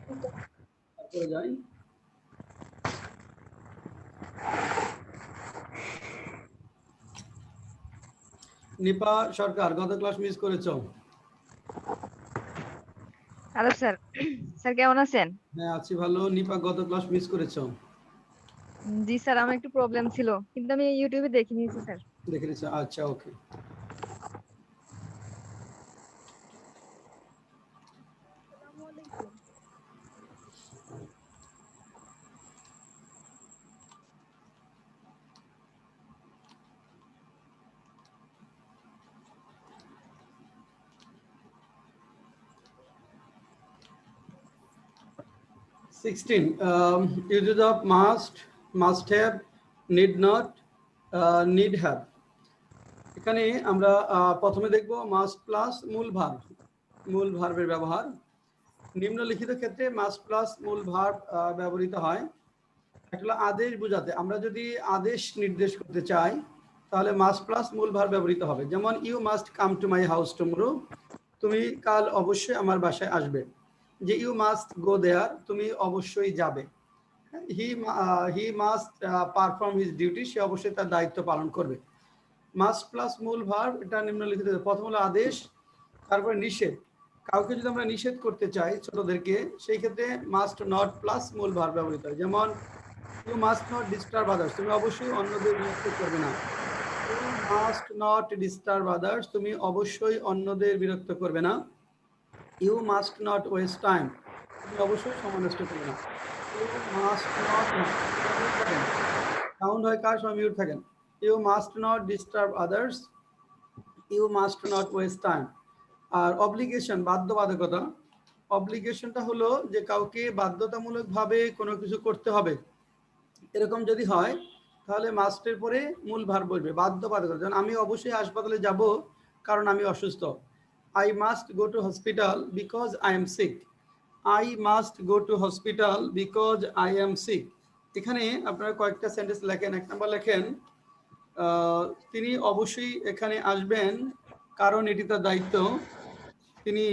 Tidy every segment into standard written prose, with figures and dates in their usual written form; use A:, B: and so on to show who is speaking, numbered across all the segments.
A: তারপরে যাই। নিপা সরকার গত ক্লাস মিস করেছো?
B: Hello sir. স্যার কেমন আছেন?
A: হ্যাঁ আছি ভালো। নিপা গত ক্লাস মিস করেছো?
B: জি স্যার, আমার একটু প্রবলেম ছিল, কিন্তু আমি ইউটিউবে দেখে নিয়েছি স্যার।
A: দেখে নিচ্ছ, আচ্ছা ওকে।
B: আসসালামু আলাইকুম।
A: 16 uses of must have, need not, need have। এখানে আমরা প্রথমে দেখব মাস্ট প্লাস মূল ভার্বের ব্যবহার। নিম্নলিখিত ক্ষেত্রে মাস্ট প্লাস মূল ভার্ব ব্যবহৃত হয়। একটা হলো আদেশ বোঝাতে, আমরা যদি আদেশ নির্দেশ করতে চাই তাহলে মাস্ট প্লাস মূল ভার্ব ব্যবহৃত হবে। যেমন you must come to my house tomorrow, তুমি কাল অবশ্যই আমার বাসায় আসবে। যে ইউ মাস্ট গো দেয়ার, তুমি অবশ্যই যাবে। He must perform his duty, সে অবশ্যই তার দায়িত্ব পালন করবে। মাস্ট প্লাস মূল ভার্ব, এটা নিম্নলিখিত। প্রথম হলো আদেশ, তারপরে নিষেধ। কাউকে যদি আমরা নিষেধ করতে চাই ছোটদেরকে, সেই ক্ষেত্রে মাস্ট নট প্লাস মূল ভার্ব ব্যবহৃত হয়। যেমন you must not disturb others, তুমি অবশ্যই অন্যদের বিরক্ত করবে না। You must not disturb others, তুমি অবশ্যই অন্যদের বিরক্ত করবে না। You must not waste time, তুমি অবশ্যই সময় নষ্ট করবে না। ইউ মাস্ট নট, মিউট থাকেন, সাউন্ড হয় কার সময় মিউট থাকেন। You must not disturb others, you must not waste time. আর অব্লিগেশন, বাধ্যবাধকতা। অব্লিগেশনটা হলো যে কাউকে বাধ্যতামূলকভাবে কোনো কিছু করতে হবে, এরকম যদি হয় তাহলে মাস্টের পরে মূল ভার্ব বসবে, বাধ্যবাধকতা। যেমন আমি অবশ্যই হাসপাতালে যাব কারণ আমি অসুস্থ। I must go to hospital because I am sick. I must go to hospital because I am sick. এখানে আপনারা কয়েকটা সেন্টেন্স লেখেন। এক নম্বর লেখেন তিনি অবশ্যই এখানে আসবেন কারণ এটি তার দায়িত্ব। তিনি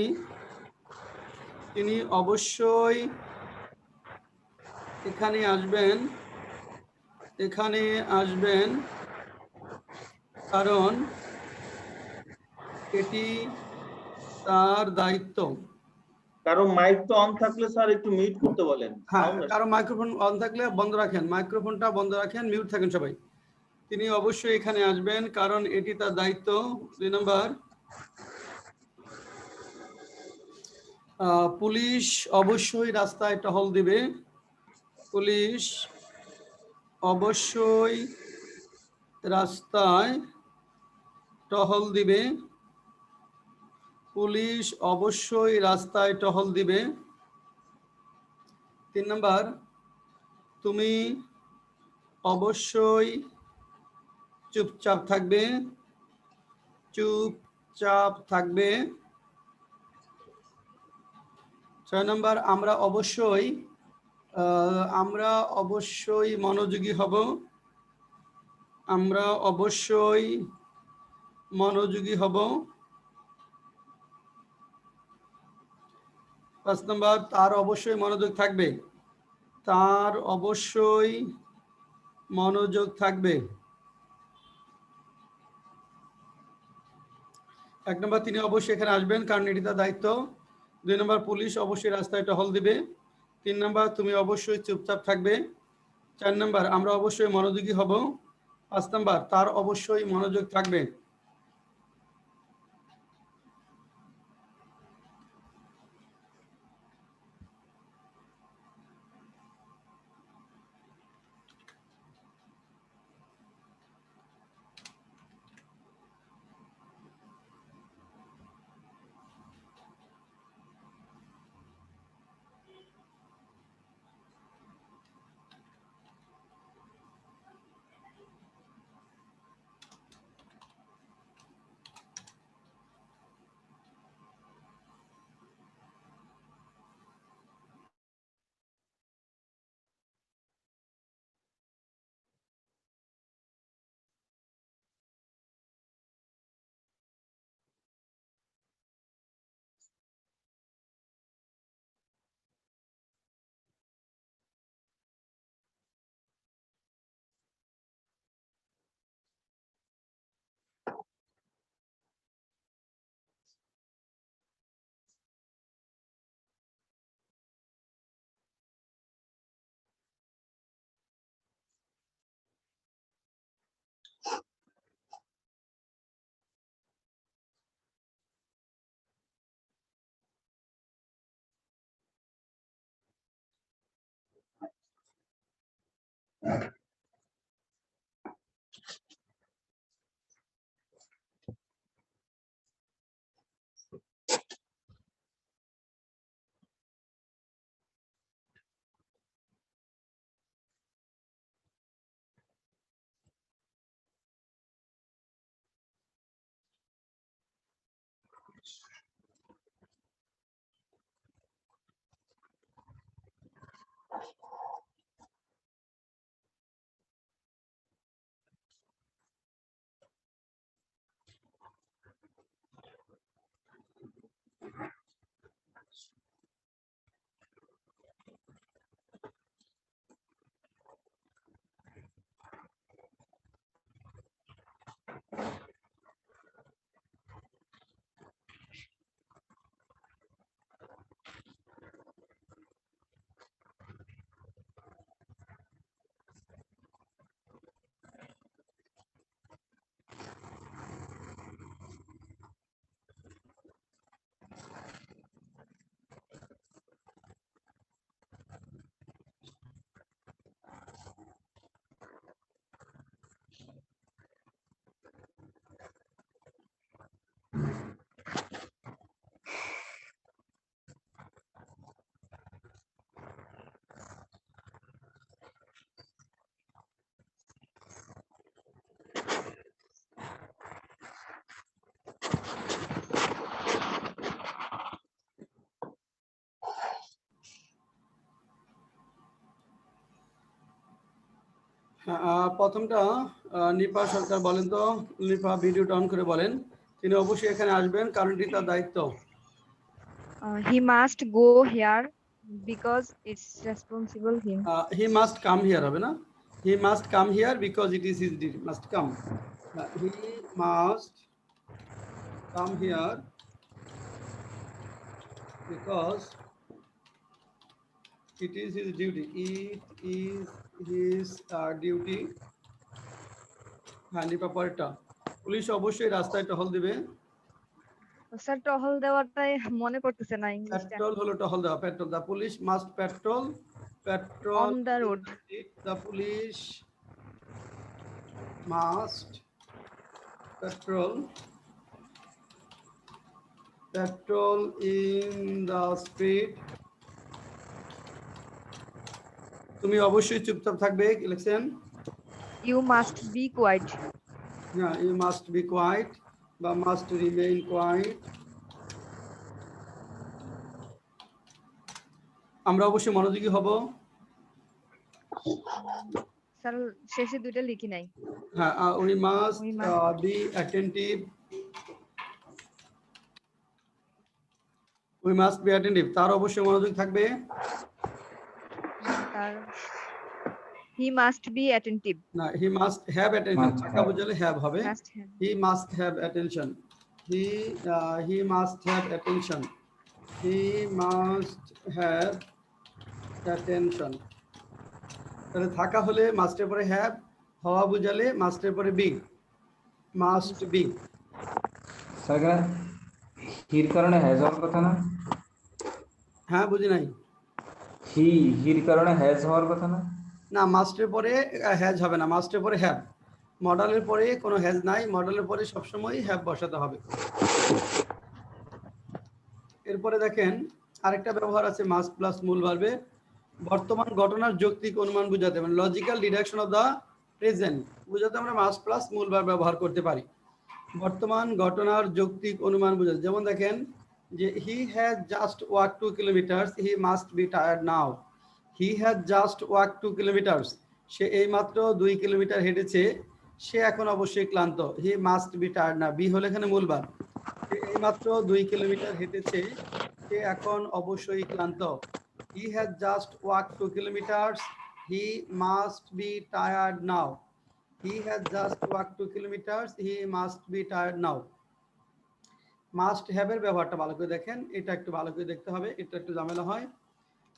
A: তিনি অবশ্যই এখানে আসবেন কারণ এটি তার দায়িত্ব।
C: কারণ মাইক তো অন থাকলে স্যার একটু মিউট করতে বলেন।
A: হ্যাঁ, কারণ মাইক্রোফোন অন থাকলে বন্ধ রাখেন, মাইক্রোফোনটা বন্ধ রাখেন, মিউট থাকেন সবাই। তিনি অবশ্যই এখানে আসবেন কারণ এটি তার দায়িত্ব। 2 নম্বর, পুলিশ অবশ্যই রাস্তায় টহল দিবে। পুলিশ অবশ্যই রাস্তায় টহল দিবে। পুলিশ অবশ্যই রাস্তায় টহল দিবে। 3 নম্বর, তুমি অবশ্যই চুপচাপ থাকবে। চুপচাপ থাকবে। 6 নম্বর, আমরা অবশ্যই মনোযোগী হব। আমরা অবশ্যই মনোযোগী হব। 5 নম্বর, তার অবশ্যই মনোযোগ থাকবে। তার অবশ্যই মনোযোগ থাকবে। 1 নম্বর, তিনি অবশ্যই এখানে আসবেন কারণ এটি তার দায়িত্ব। 2 নম্বর, পুলিশ অবশ্যই রাস্তায় টহল দিবে। 3 নম্বর, তুমি অবশ্যই চুপচাপ থাকবে। 4 নম্বর, আমরা অবশ্যই মনোযোগী হব। 5 নম্বর, তার অবশ্যই মনোযোগ থাকবে। প্রথমটা নিপা সরকার বলেন তো, নিপা ভিডিওটা অন করে বলেন। তিনি অবশ্যই এখানে আসবেন, কারণ এটি তার দায়িত্ব।
B: He must go here because it's responsible him.
A: He must come here হবে না? He must come here because it is his duty. Must come. He must come here because it is his duty. It is his duty. হ্যাঁ, নিপা পরেরটা। Police অবশ্যই রাস্তায় টহল দিবে।
B: Sir টহল দেওয়াটাই মনে পড়তেছে না ইংলিশটা।
A: পেট্রোল হলো টহল দেওয়া, petrol. The police must petrol
B: On the road.
A: The police must patrol in the street. তুমি অবশ্যই চুপচাপ থাকবে, কি লিখছেন?
B: You must be quiet.
A: Yeah, you must be quiet বা must remain quiet. আমরা অবশ্যই মনোযোগী হব।
B: স্যার শেষে দুইটা লিখি নাই।
A: হ্যাঁ, we must be attentive. We must be attentive. তার অবশ্যই মনোযোগ থাকবে।
B: তার he must be attentive.
A: না, he must have attention. থাকা বুঝলে have হবে। He must have attention. He must have attention. He must have attention. তাহলে থাকা হলে মাস্টের পরে have, হওয়া বুঝালে মাস্টের পরে be. Must be.
D: স্যার হির কারণে হ্যাজ হওয়ার কথা না?
A: হ্যাঁ, বুঝি নাই।
D: হির কারণে হ্যাজ হওয়ার কথা না?
A: না, মাস্টের পরে হ্যাজ হবে না, মাস্টের পরে হ্যাভ। মডেলের পরে কোনো হ্যাজ নাই, মডেলের পরে সবসময় হ্যাভ বসাতে হবে। এরপরে দেখেন আরেকটা ব্যবহার আছে মাস্ট প্লাস মূল ভার্বে। বর্তমান ঘটনার যৌক্তিক অনুমান বোঝাতে, মানে logical deduction of the present বোঝাতে আমরা মাস্ট প্লাস মূল ভার্ব ব্যবহার করতে পারি। বর্তমান ঘটনার যৌক্তিক অনুমান বোঝাতে, যেমন দেখেন যে he has just walk 2 kilometres, he must be tired now. He has just walk 2 kilometres, সে এইমাত্র 2 কিলোমিটার হেঁটেছে, সে এখন অবশ্যই ক্লান্ত। He must be tired now, be হলে এখানে মূল ভার্ব। সে এইমাত্র 2 কিলোমিটার হেঁটেছে, সে এখন অবশ্যই ক্লান্ত। He has just walked 2 kilometers. He must be tired now. He has just walked 2 kilometers. He must be tired now. Must have এর ব্যবহারটা ভালো করে দেখেন, এটা একটু ভালো করে দেখতে হবে, এটা একটু ঝামেলা হয়।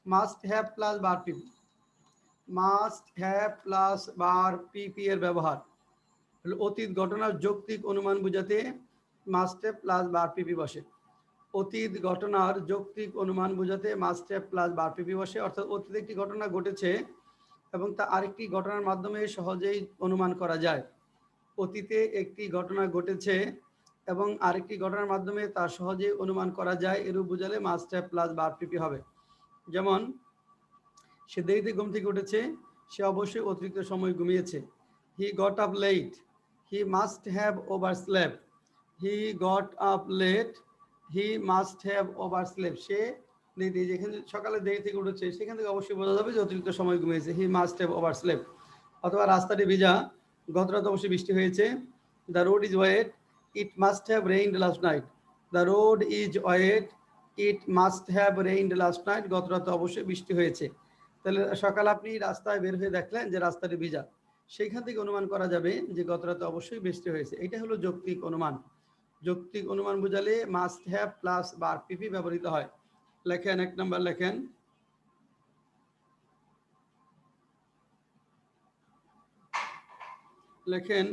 A: Must have plus bar pp. Must have plus bar pp এর ব্যবহার অতীত ঘটনার যৌক্তিক অনুমান বোঝাতে must have plus bar pp বসে। অতীত ঘটনার যৌক্তিক অনুমান বোঝাতে মাস্ট হ্যাভ প্লাস বার পিপি বসে, অর্থাৎ অতীতে একটি ঘটনা ঘটেছে এবং তা আরেকটি ঘটনার মাধ্যমে সহজেই অনুমান করা যায়। অতীতে একটি ঘটনা ঘটেছে এবং আরেকটি ঘটনার মাধ্যমে তা সহজেই অনুমান করা যায়, এরূপ বোঝালে মাস্ট হ্যাভ প্লাস ভার্ব টিপি হবে। যেমন সে দেরিতে ঘুম থেকে উঠেছে, সে অবশ্যই অতিরিক্ত সময় ঘুমিয়েছে। He got up late, he must have over slept. He got up late, he must have over slept. সে দেরিতে, যেখানে সকালে দেরি থেকে উঠেছে সেখান থেকে অবশ্যই বোঝা যাবে যে অতিরিক্ত সময় ঘুমিয়েছে। He must have over slept. অথবা রাস্তাটি ভিজা, গত রাতে অবশ্যই বৃষ্টি হয়েছে। The road is wet, it must have rained last night. The road is wet, it must have rained last night. গত রাতে অবশ্যই বৃষ্টি হয়েছে। তাহলে সকালে আপনি রাস্তায় বের হয়ে দেখলেন যে রাস্তাটি ভিজা, সেইখান থেকে অনুমান করা যাবে যে গত রাতে অবশ্যই বৃষ্টি হয়েছে। এটা হলো যৌক্তিক অনুমান। যৌক্তিক অনুমান বোঝালে must have plus verb PP ব্যবহৃত হয়। লেখেন, 1 নম্বর লেখেন। লেখেন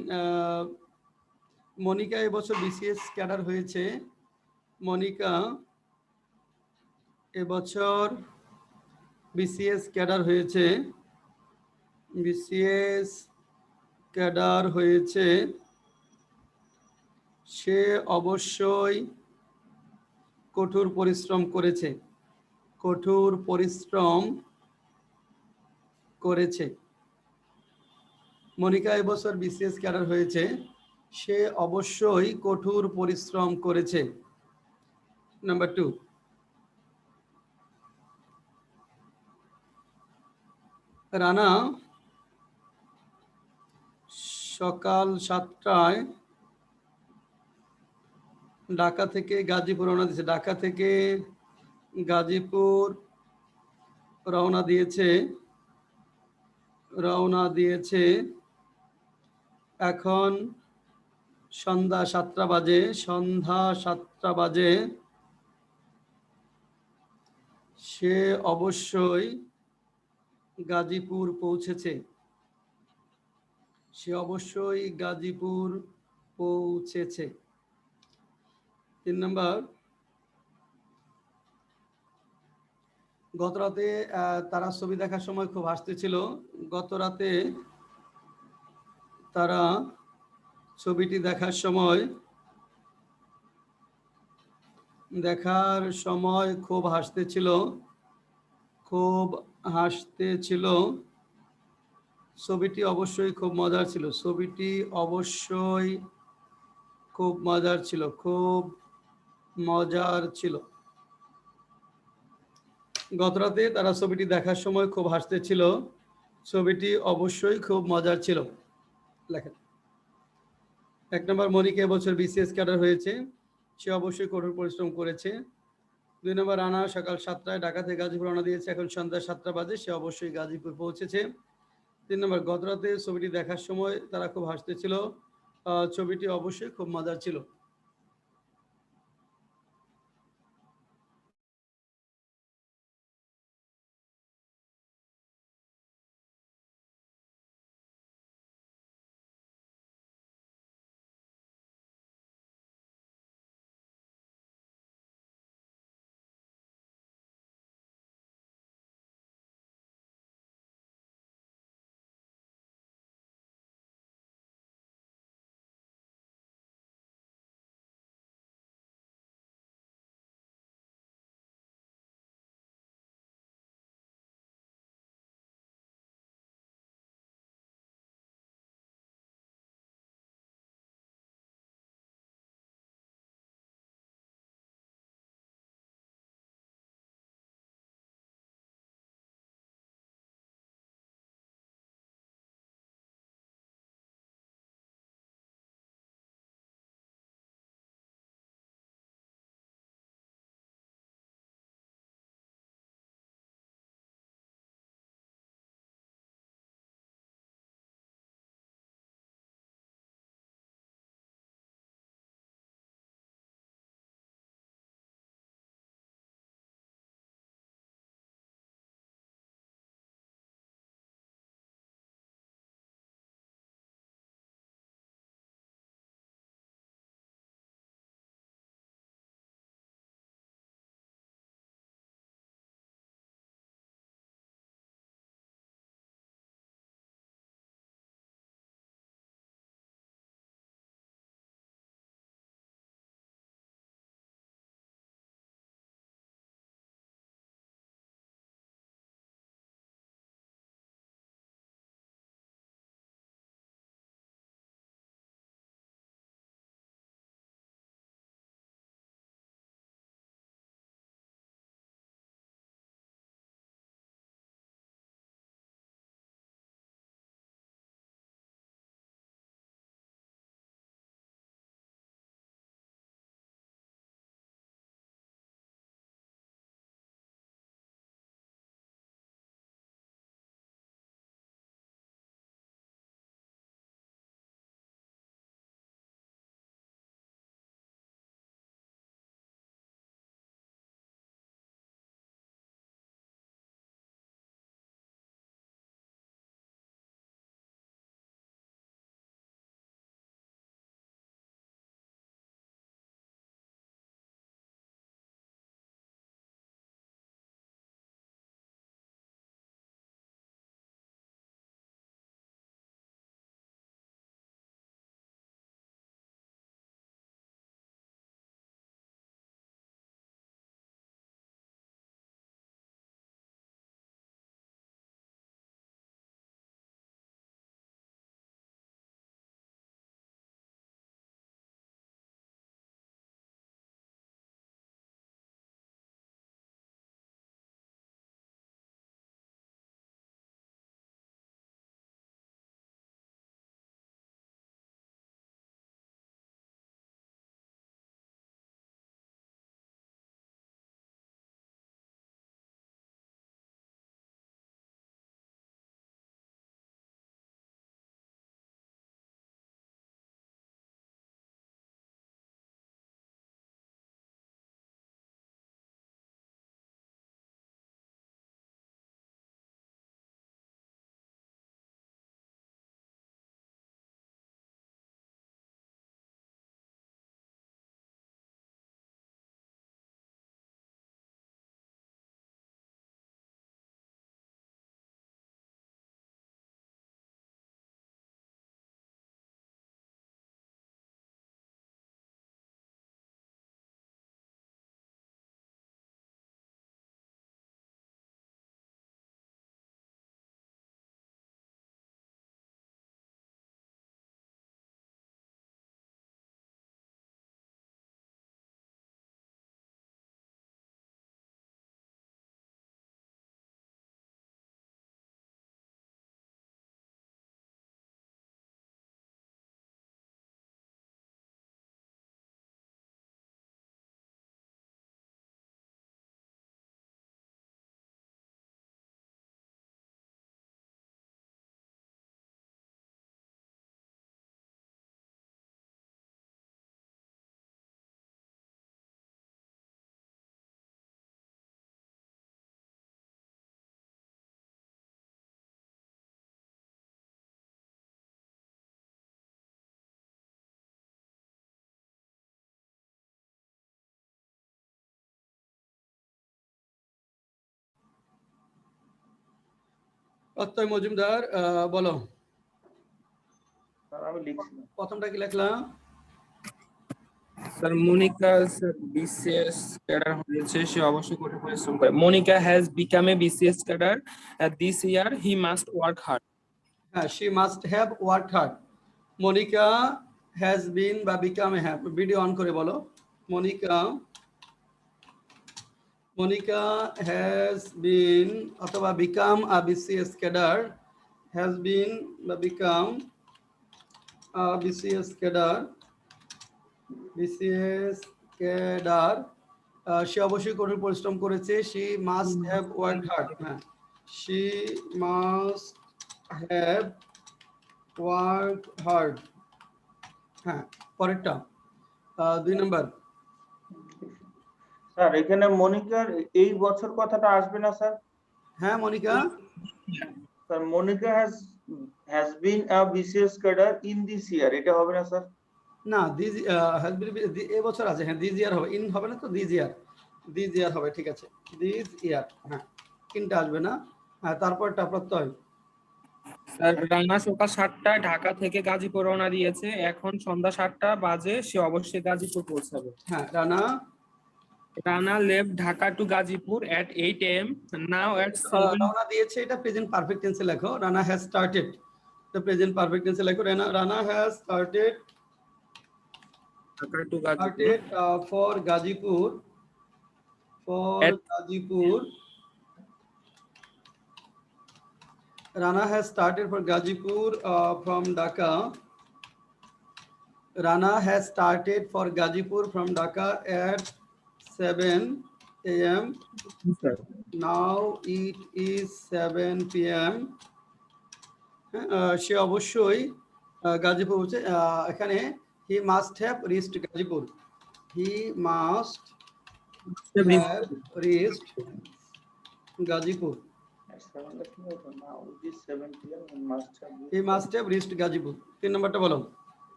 A: মনিকা এবছর বিসিএস ক্যাডার হয়েছে। মনিকা এবছর বিসিএস ক্যাডার হয়েছে। বিসিএস ক্যাডার হয়েছে। সে অবশ্যই কঠোর পরিশ্রম করেছে। কঠোর পরিশ্রম করেছে। মনিকা এবছর বিসিএস ক্যাডার হয়েছে, সে অবশ্যই কঠোর পরিশ্রম করেছে। নাম্বার 2, রানা সকাল 7টায় ঢাকা থেকে গাজীপুর রওনা দিয়েছে। ঢাকা থেকে গাজীপুর রওনা দিয়েছে। রওনা দিয়েছে। এখন সন্ধ্যা 7টা বাজে। সন্ধ্যা 7টা বাজে। সে অবশ্যই গাজীপুর পৌঁছেছে। সে অবশ্যই গাজীপুর পৌঁছেছে। 3 নম্বর, গত রাতে তারা ছবি দেখার সময় খুব হাসতেছিল। গত রাতে তারা ছবিটি দেখার সময় খুব হাসতেছিল। খুব হাসতেছিল। ছবিটি অবশ্যই খুব মজার ছিল। ছবিটি অবশ্যই খুব মজার ছিল। খুব মজার ছিল। গত রাতে তারা ছবিটি দেখার সময় খুব হাসতেছিল। ছবিটি অবশ্যই খুব মজার ছিল। লেখেন। 1 নম্বর, মনিকা এবছর বিসিএস ক্যাডার হয়েছে, সে অবশ্যই কঠোর পরিশ্রম করেছে। 2 নম্বর, রানা সকাল 7টায় ঢাকা থেকে গাজীপুর রওনা দিয়েছে, এখন সন্ধ্যা 7টা বাজে, সে অবশ্যই গাজীপুর পৌঁছেছে। 3 নম্বর, গত রাতে ছবিটি দেখার সময় তারা খুব হাসতেছিল, ছবিটি অবশ্যই খুব মজার ছিল। অত্যয় মজুমদার বলো
C: স্যার আমি লিখছি না।
A: প্রথমটা কি লিখলাম?
E: Sir Monika sir BCS cadre হয়েছে, সে অবশ্যই কঠোর পরিশ্রম করে। Monika has become a BCS cadre this year, he must work hard.
A: হ্যাঁ, she must have worked hard. Monika has been বা become a have, video on করে বলো। মনিকা has been অথবা become a BCS cadre, has been বা become a BCS cadre, সে অবশ্যই কঠোর পরিশ্রম করেছে। she must have worked hard, হ্যাঁ, she must have worked hard, হ্যাঁ। পরেরটা 2 নাম্বার।
C: স্যার এখানে মনিকার এই বছর কথাটা আসবে না স্যার?
A: হ্যাঁ Monika,
C: sir Monika has been a BCS cadre in this year, এটা হবে না স্যার?
A: না দিস হ্যাজ বিন এই বছর আছে, হ্যাঁ দিস ইয়ার হবে, ইন হবে না তো, দিস ইয়ার হবে, ঠিক আছে দিস ইয়ার, হ্যাঁ ইনটা আসবে না। হ্যাঁ তারপরটা প্রত্যয়।
E: স্যার রানা সকাল 7টায় ঢাকা থেকে গাজীপুর রওনা দিয়েছে, এখন সন্ধ্যা 7টা বাজে, সে অবশ্যই গাজীপুর পৌঁছাবে।
A: হ্যাঁ
E: Rana left Dhaka to Gazipur at 8 am, now at 7
A: Rana দিয়েছে, এটা প্রেজেন্ট পারফেক্ট টেন্সে লেখো। রানা হ্যাজ স্টার্টেড, তো প্রেজেন্ট পারফেক্ট টেন্সে লেখো। Rana has started
E: Dhaka to Gazipur
A: for Gazipur, Rana has started for Gazipur from Dhaka. Rana has started for Gazipur from Dhaka at 7 a.m. Now it is 7 p.m. সে অবশ্যই গাজীপুর হচ্ছে, এখানে he must have reached Gazipur. He must have reached Gazipur.
C: Now it is 7 p.m. and
A: He must have reached Gazipur. 3 নম্বরটা বলো।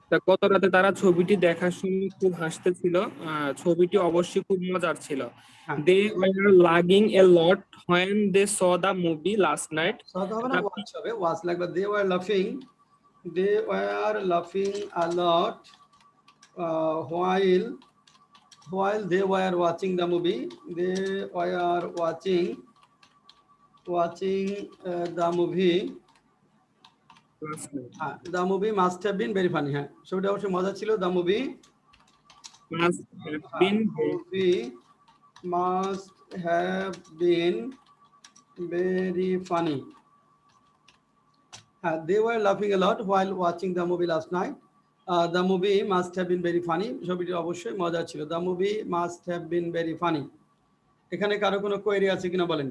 E: তা গত রাতে তারা ছবিটি দেখার সময় খুব হাসতেছিল, ছবিটি অবশ্যই খুব মজার ছিল। They were laughing a lot when they saw the movie last night.
A: সাথে হবে না, ওয়াচ হবে, ওয়াচ লাগবে। They were laughing a lot while they were watching the movie. They were watching the movie. The movie must have been very funny. হ্যাঁ ছবিটা অবশ্যই মজা ছিল। The movie
E: Must have been
A: very funny. They were laughing a lot while watching the movie last night. The movie must have been very funny. ছবিটি অবশ্যই মজা ছিল। The movie must have been very funny. এখানে কারো কোনো query আছে কিনা বলেন?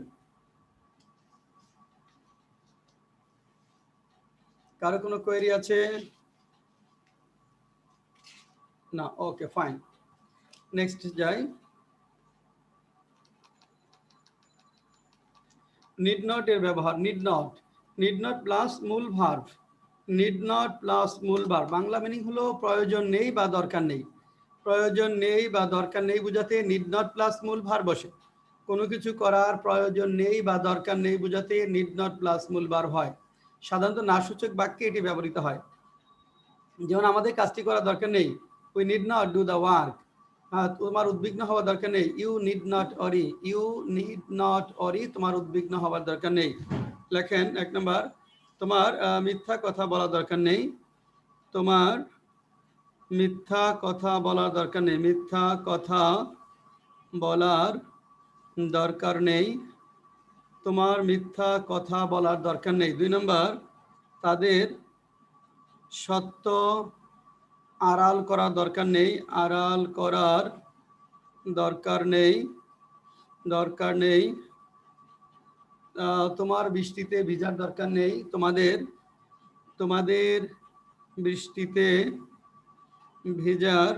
A: কারো কোনো কোয়েরি আছে? না, ওকে ফাইন, নেক্সট যাই। নিড নট এর ব্যবহার। নিড নট প্লাস মূল ভার্ব। বাংলা মিনিং হলো প্রয়োজন নেই বা দরকার নেই। প্রয়োজন নেই বা দরকার নেই বুঝাতে নিড নট প্লাস মূল ভার্ব বসে। কোনো কিছু করার প্রয়োজন নেই বা দরকার নেই বুঝাতে নিড নট প্লাস মূল ভার্ব হয়। সাধারণত নাসূচক বাক্যে এটি ব্যবহৃত হয়। যেমন আমাদের কাজটি করার দরকার নেই, we need not do the work. তোমার উদ্বিগ্ন হওয়ার দরকার নেই, ইউ নিড নট অরি, তোমার উদ্বিগ্ন হওয়ার দরকার নেই। লেখেন 1 নম্বর, তোমার মিথ্যা কথা বলার দরকার নেই। তোমার মিথ্যা কথা বলার দরকার নেই। মিথ্যা কথা বলার দরকার নেই। তোমার মিথ্যা কথা বলার দরকার নেই। 2 নম্বর, তাদের সত্য আড়াল করার দরকার নেই। আড়াল করার দরকার নেই। তোমার বৃষ্টিতে ভিজার দরকার নেই। তোমাদের বৃষ্টিতে ভিজার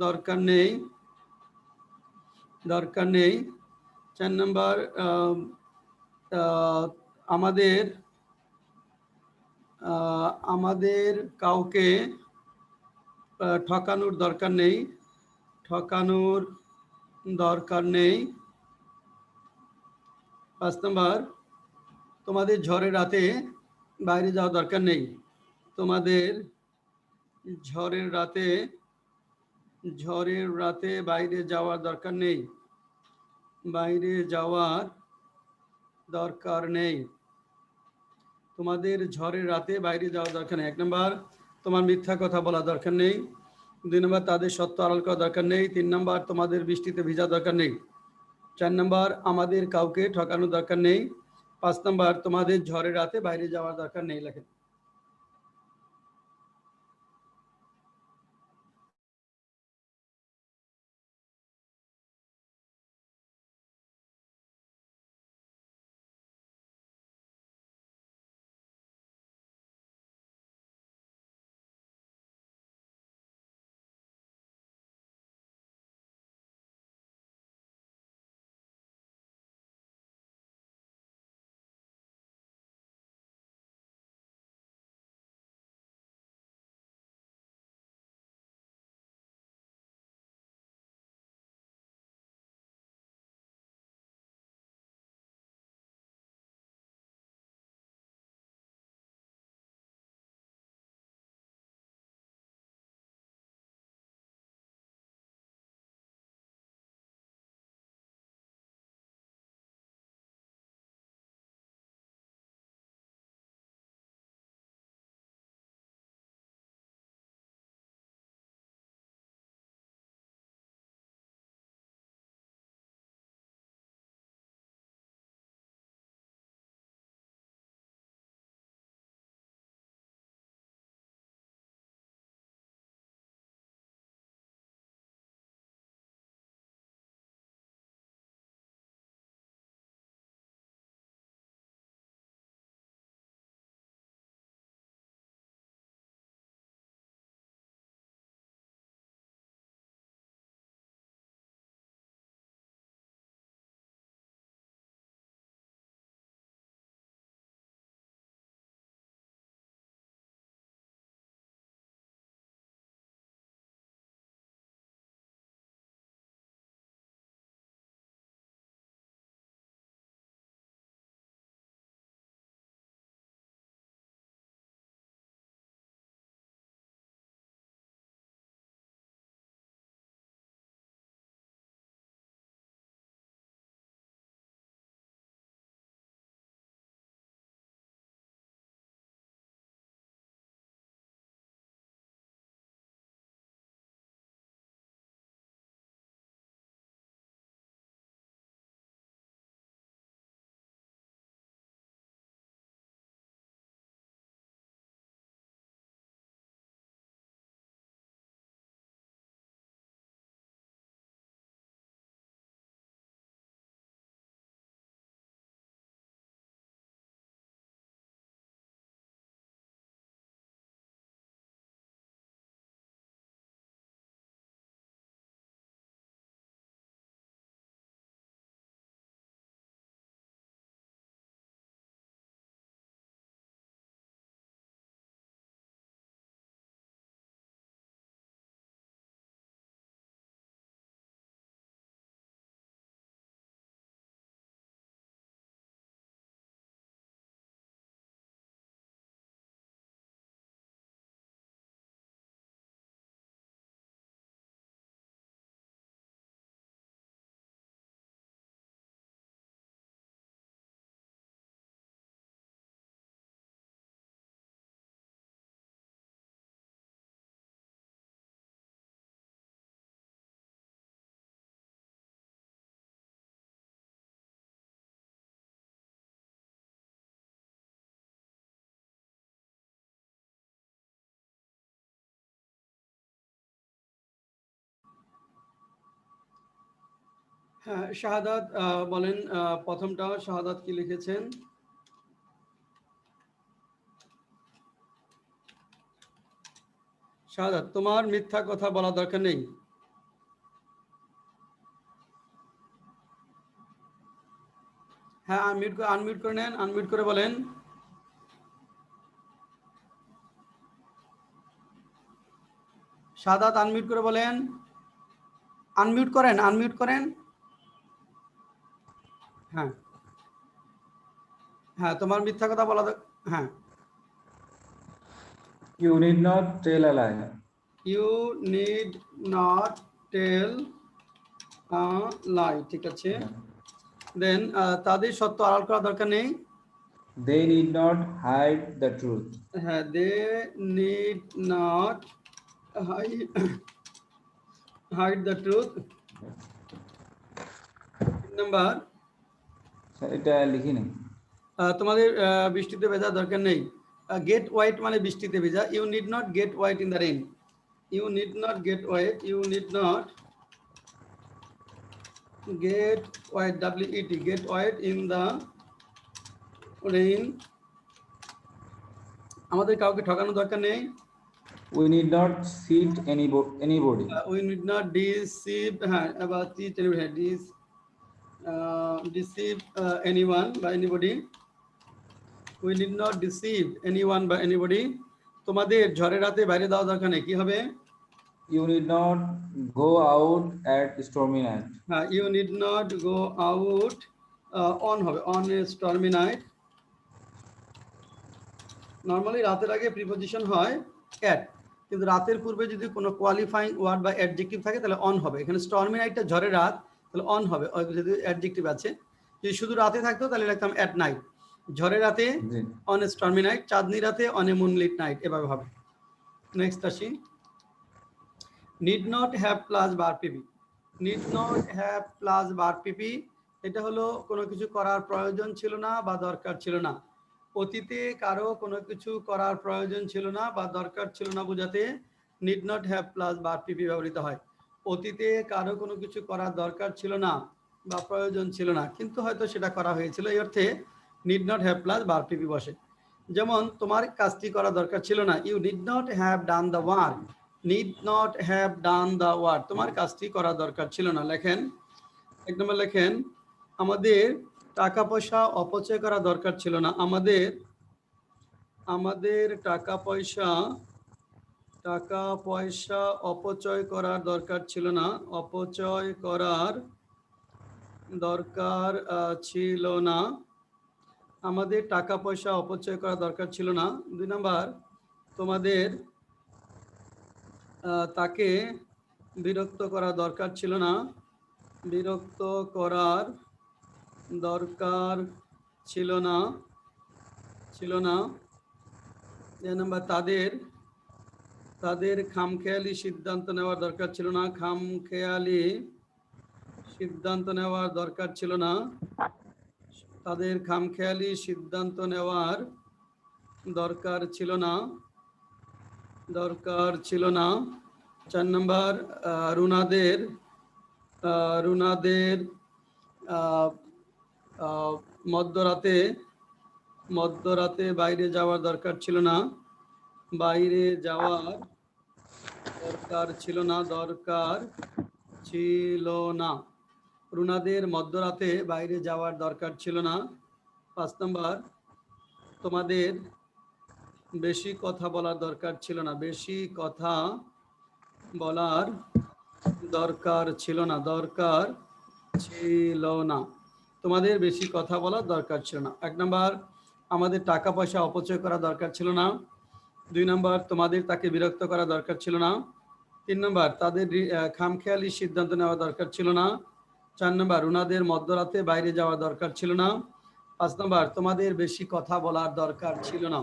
A: দরকার নেই। 4 নম্বর, আমাদের কাউকে ঠকানোর দরকার নেই। 5 নম্বর, তোমাদের ঝড়ের রাতে বাইরে যাওয়ার দরকার নেই। তোমাদের ঝড়ের রাতে বাইরে যাওয়ার দরকার নেই। বাইরে যাওয়ার দরকার নেই। তোমাদের ঝড়ের রাতে বাইরে যাওয়ার দরকার নেই। 1 নম্বর, তোমার মিথ্যা কথা বলা দরকার নেই। 2 নম্বর, তাদের সত্য আড়াল করা দরকার নেই। 3 নম্বর, তোমাদের বৃষ্টিতে ভিজা দরকার নেই। 4 নম্বর, আমাদের কাউকে ঠকানো দরকার নেই। 5 নম্বর, তোমাদের ঝড়ের রাতে বাইরে যাওয়ার দরকার নেই। লেখেন। হ্যাঁ, শাহাদাত বলেন। প্রথমটা শাহাদাত কি লিখেছেন? শাহাদাত, তোমার মিথ্যা কথা বলা দরকার নেই। হ্যাঁ, আনমিউট করে নেন, আনমিউট করে বলেন। শাহাদাত আনমিউট করে বলেন। আনমিউট করেন, আনমিউট করেন। হ্যাঁ হ্যাঁ, তোমার মিথ্যা কথা বলা হ্যাঁ,
D: You need not tell a lie.
A: You need not tell lie, ঠিক আছে।
D: Yeah.
A: দেন তাদের সত্য আড়াল করা দরকার নেই।
D: They need not hide the truth.
A: হ্যাঁ, they need not hide the truth. Number,
D: এটা লিখি নেই।
A: তোমাদের বৃষ্টিতে ভেজা দরকার নেই। গেট হোয়াইট মানে বৃষ্টিতে ভেজা। You need not get wet in the rain. You need not get wet, you need not get wet, WET, get wet in the rain. আমাদের কাউকে ঠকানো দরকার নেই।
D: We need not cheat anybody.
A: We need not deceive, হ্যাঁ, বা deceive anyone বা anybody. We need not deceive anyone বা anybody. তোমাদের ঝড়ের রাতে বাইরে যাওয়া দরকার নেই, কি হবে?
D: You need not go out at stormy night.
A: হ্যাঁ, you need not go out, on হবে, on a stormy night. Normally রাতের আগে প্রিপোজিশন হয় অ্যাট, কিন্তু রাতের পূর্বে যদি কোনো কোয়ালিফাইং ওয়ার্ড বা অ্যাডজেক্টিভ থাকে তাহলে অন হবে। এখানে স্টর্মি নাইটটা ঝড়ের রাত, তাহলে অন হবে, যদি অ্যাডজেক্টিভ আছে। যদি শুধু রাতে থাকতো তাহলে লিখতাম অ্যাট নাইট। ঝড়ের রাতে
D: জি।
A: অন এ স্টর্মি নাইট, চাঁদনি রাতে অন এ মুনলিট নাইট, এভাবে হবে। নেক্সট আসি, need not have plus verb PP. Need not have plus verb PP, এটা হলো কোনো কিছু করার প্রয়োজন ছিল না বা দরকার ছিল না। অতীতে কারো কোনো কিছু করার প্রয়োজন ছিল না বা দরকার ছিল না বোঝাতে need not have plus verb PP ব্যবহৃত হয়। অতীতে কারো কোনো কিছু করার দরকার ছিল না বা প্রয়োজন ছিল না, কিন্তু হয়তো সেটা করা হয়েছিল, এই অর্থে need not have plus verb PP বসে। যেমন তোমার কাজটি করা দরকার ছিল না, you did not have done the work. Need not have done the work, তোমার কাজটি করা দরকার ছিল না। লেখেন, এক নম্বর লেখেন, আমাদের টাকা পয়সা অপচয় করা দরকার ছিল না। আমাদের টাকা পয়সা অপচয় করার দরকার ছিল না। অপচয় করার দরকার ছিল না। আমাদের টাকা পয়সা অপচয় করা দরকার ছিল না। 2 নাম্বার, তোমাদের তাকে বিরক্ত করা দরকার ছিল না। বিরক্ত করার দরকার ছিল না। 3 নাম্বার, তাদের খামখেয়ালি সিদ্ধান্ত নেওয়ার দরকার ছিল না। খামখেয়ালি সিদ্ধান্ত নেওয়ার দরকার ছিল না। তাদের খামখেয়ালি সিদ্ধান্ত নেওয়ার দরকার ছিল না। 4 নাম্বার, রুনাদের মধ্যরাতে বাইরে যাওয়ার দরকার ছিল না। বাইরে যাওয়ার দরকার ছিল না। রুনাদের মধ্যরাতে বাইরে যাওয়ার দরকার ছিল না। 5 নাম্বার, তোমাদের বেশি কথা বলার দরকার ছিল না। বেশি কথা বলার দরকার ছিল না। তোমাদের বেশি কথা বলার দরকার ছিল না। 1 নাম্বার, আমাদের টাকা পয়সা অপচয় করা দরকার ছিল না। 2 নাম্বার, তোমাদের তাকে বিরক্ত করা দরকার ছিল না। 3 নাম্বার, তাদের খামখেয়ালি সিদ্ধান্ত নেওয়া দরকার ছিল না। 4 নাম্বার, রুনাদের মধ্যরাতে বাইরে যাওয়া দরকার ছিল না। 5 নাম্বার, তোমাদের বেশি কথা বলার দরকার ছিল না।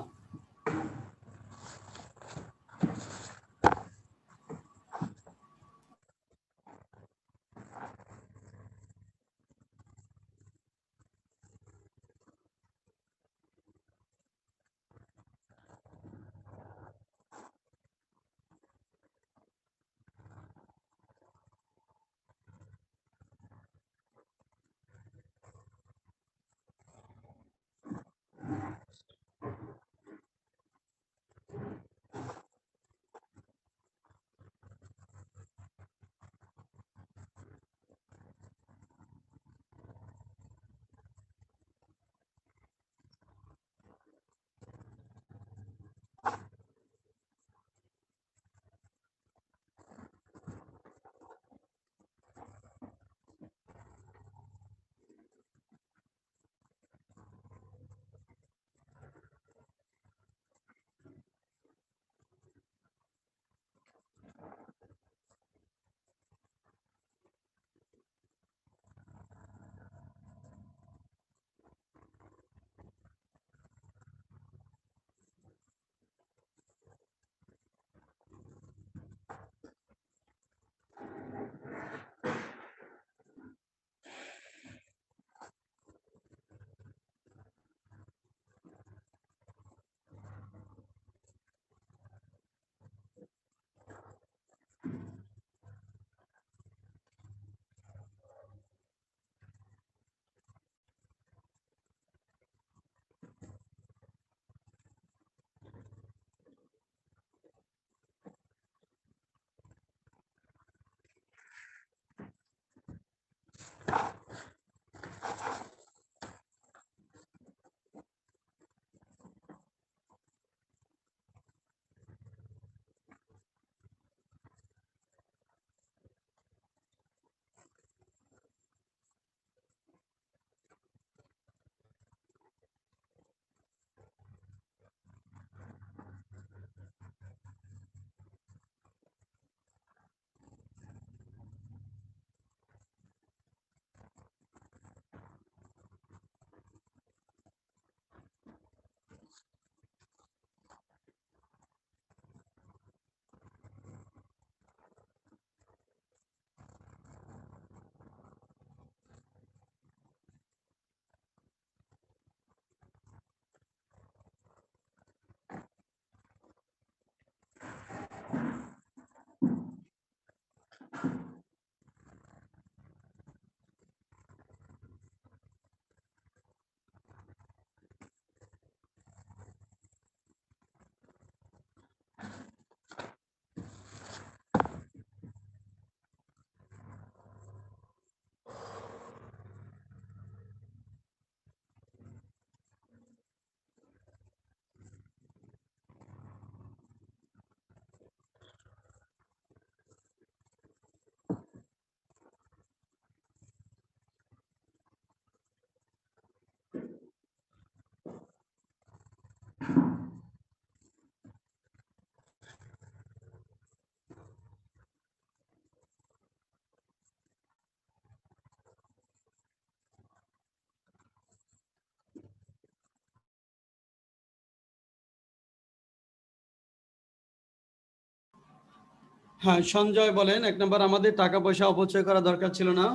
A: হ্যাঁ, সঞ্জয় বলেন 1 নম্বর, আমাদের টাকা পয়সা অপচয় করা দরকার ছিল না।